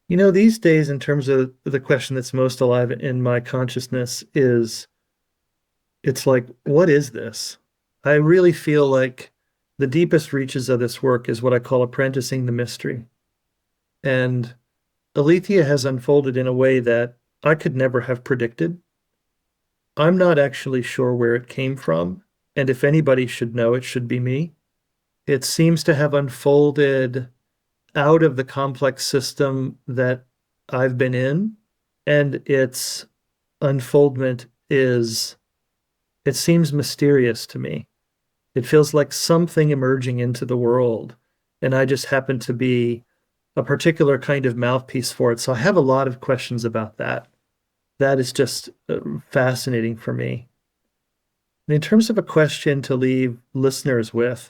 These days, in terms of the question that's most alive in my consciousness it's like, what is this? I really feel like the deepest reaches of this work is what I call apprenticing the mystery. And Aletheia has unfolded in a way that I could never have predicted. I'm not actually sure where it came from, and if anybody should know, it should be me. It seems to have unfolded out of the complex system that I've been in, and its unfoldment it seems mysterious to me. It feels like something emerging into the world, and I just happen to be a particular kind of mouthpiece for it. So I have a lot of questions about that. That is just fascinating for me. And in terms of a question to leave listeners with,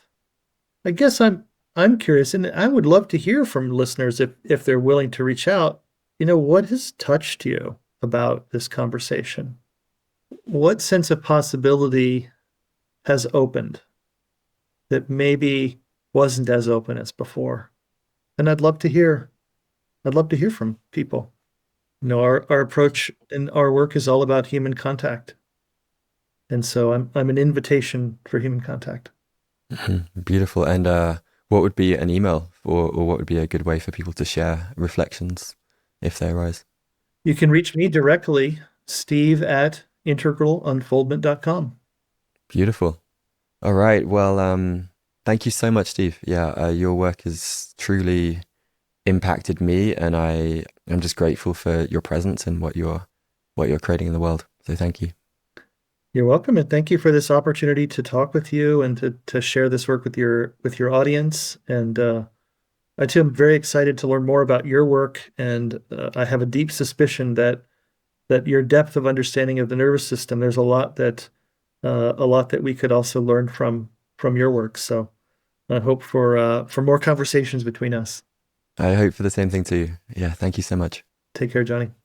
I guess I'm curious, and I would love to hear from listeners if they're willing to reach out. What has touched you about this conversation? What sense of possibility has opened that maybe wasn't as open as before? And I'd love to hear from people. Our approach and our work is all about human contact. And so I'm an invitation for human contact. Beautiful. And what would be an email or what would be a good way for people to share reflections if they arise? You can reach me directly, Steve at integralunfoldment.com. Beautiful. All right. Well, thank you so much, Steve. Yeah, your work has truly impacted me, and I am just grateful for your presence and what you're creating in the world. So thank you. You're welcome, and thank you for this opportunity to talk with you and to share this work with your audience. And I too am very excited to learn more about your work, and I have a deep suspicion that your depth of understanding of the nervous system, there's a lot that we could also learn from your work. So I hope for more conversations between us. I hope for the same thing too. Yeah, thank you so much. Take care, Johnny.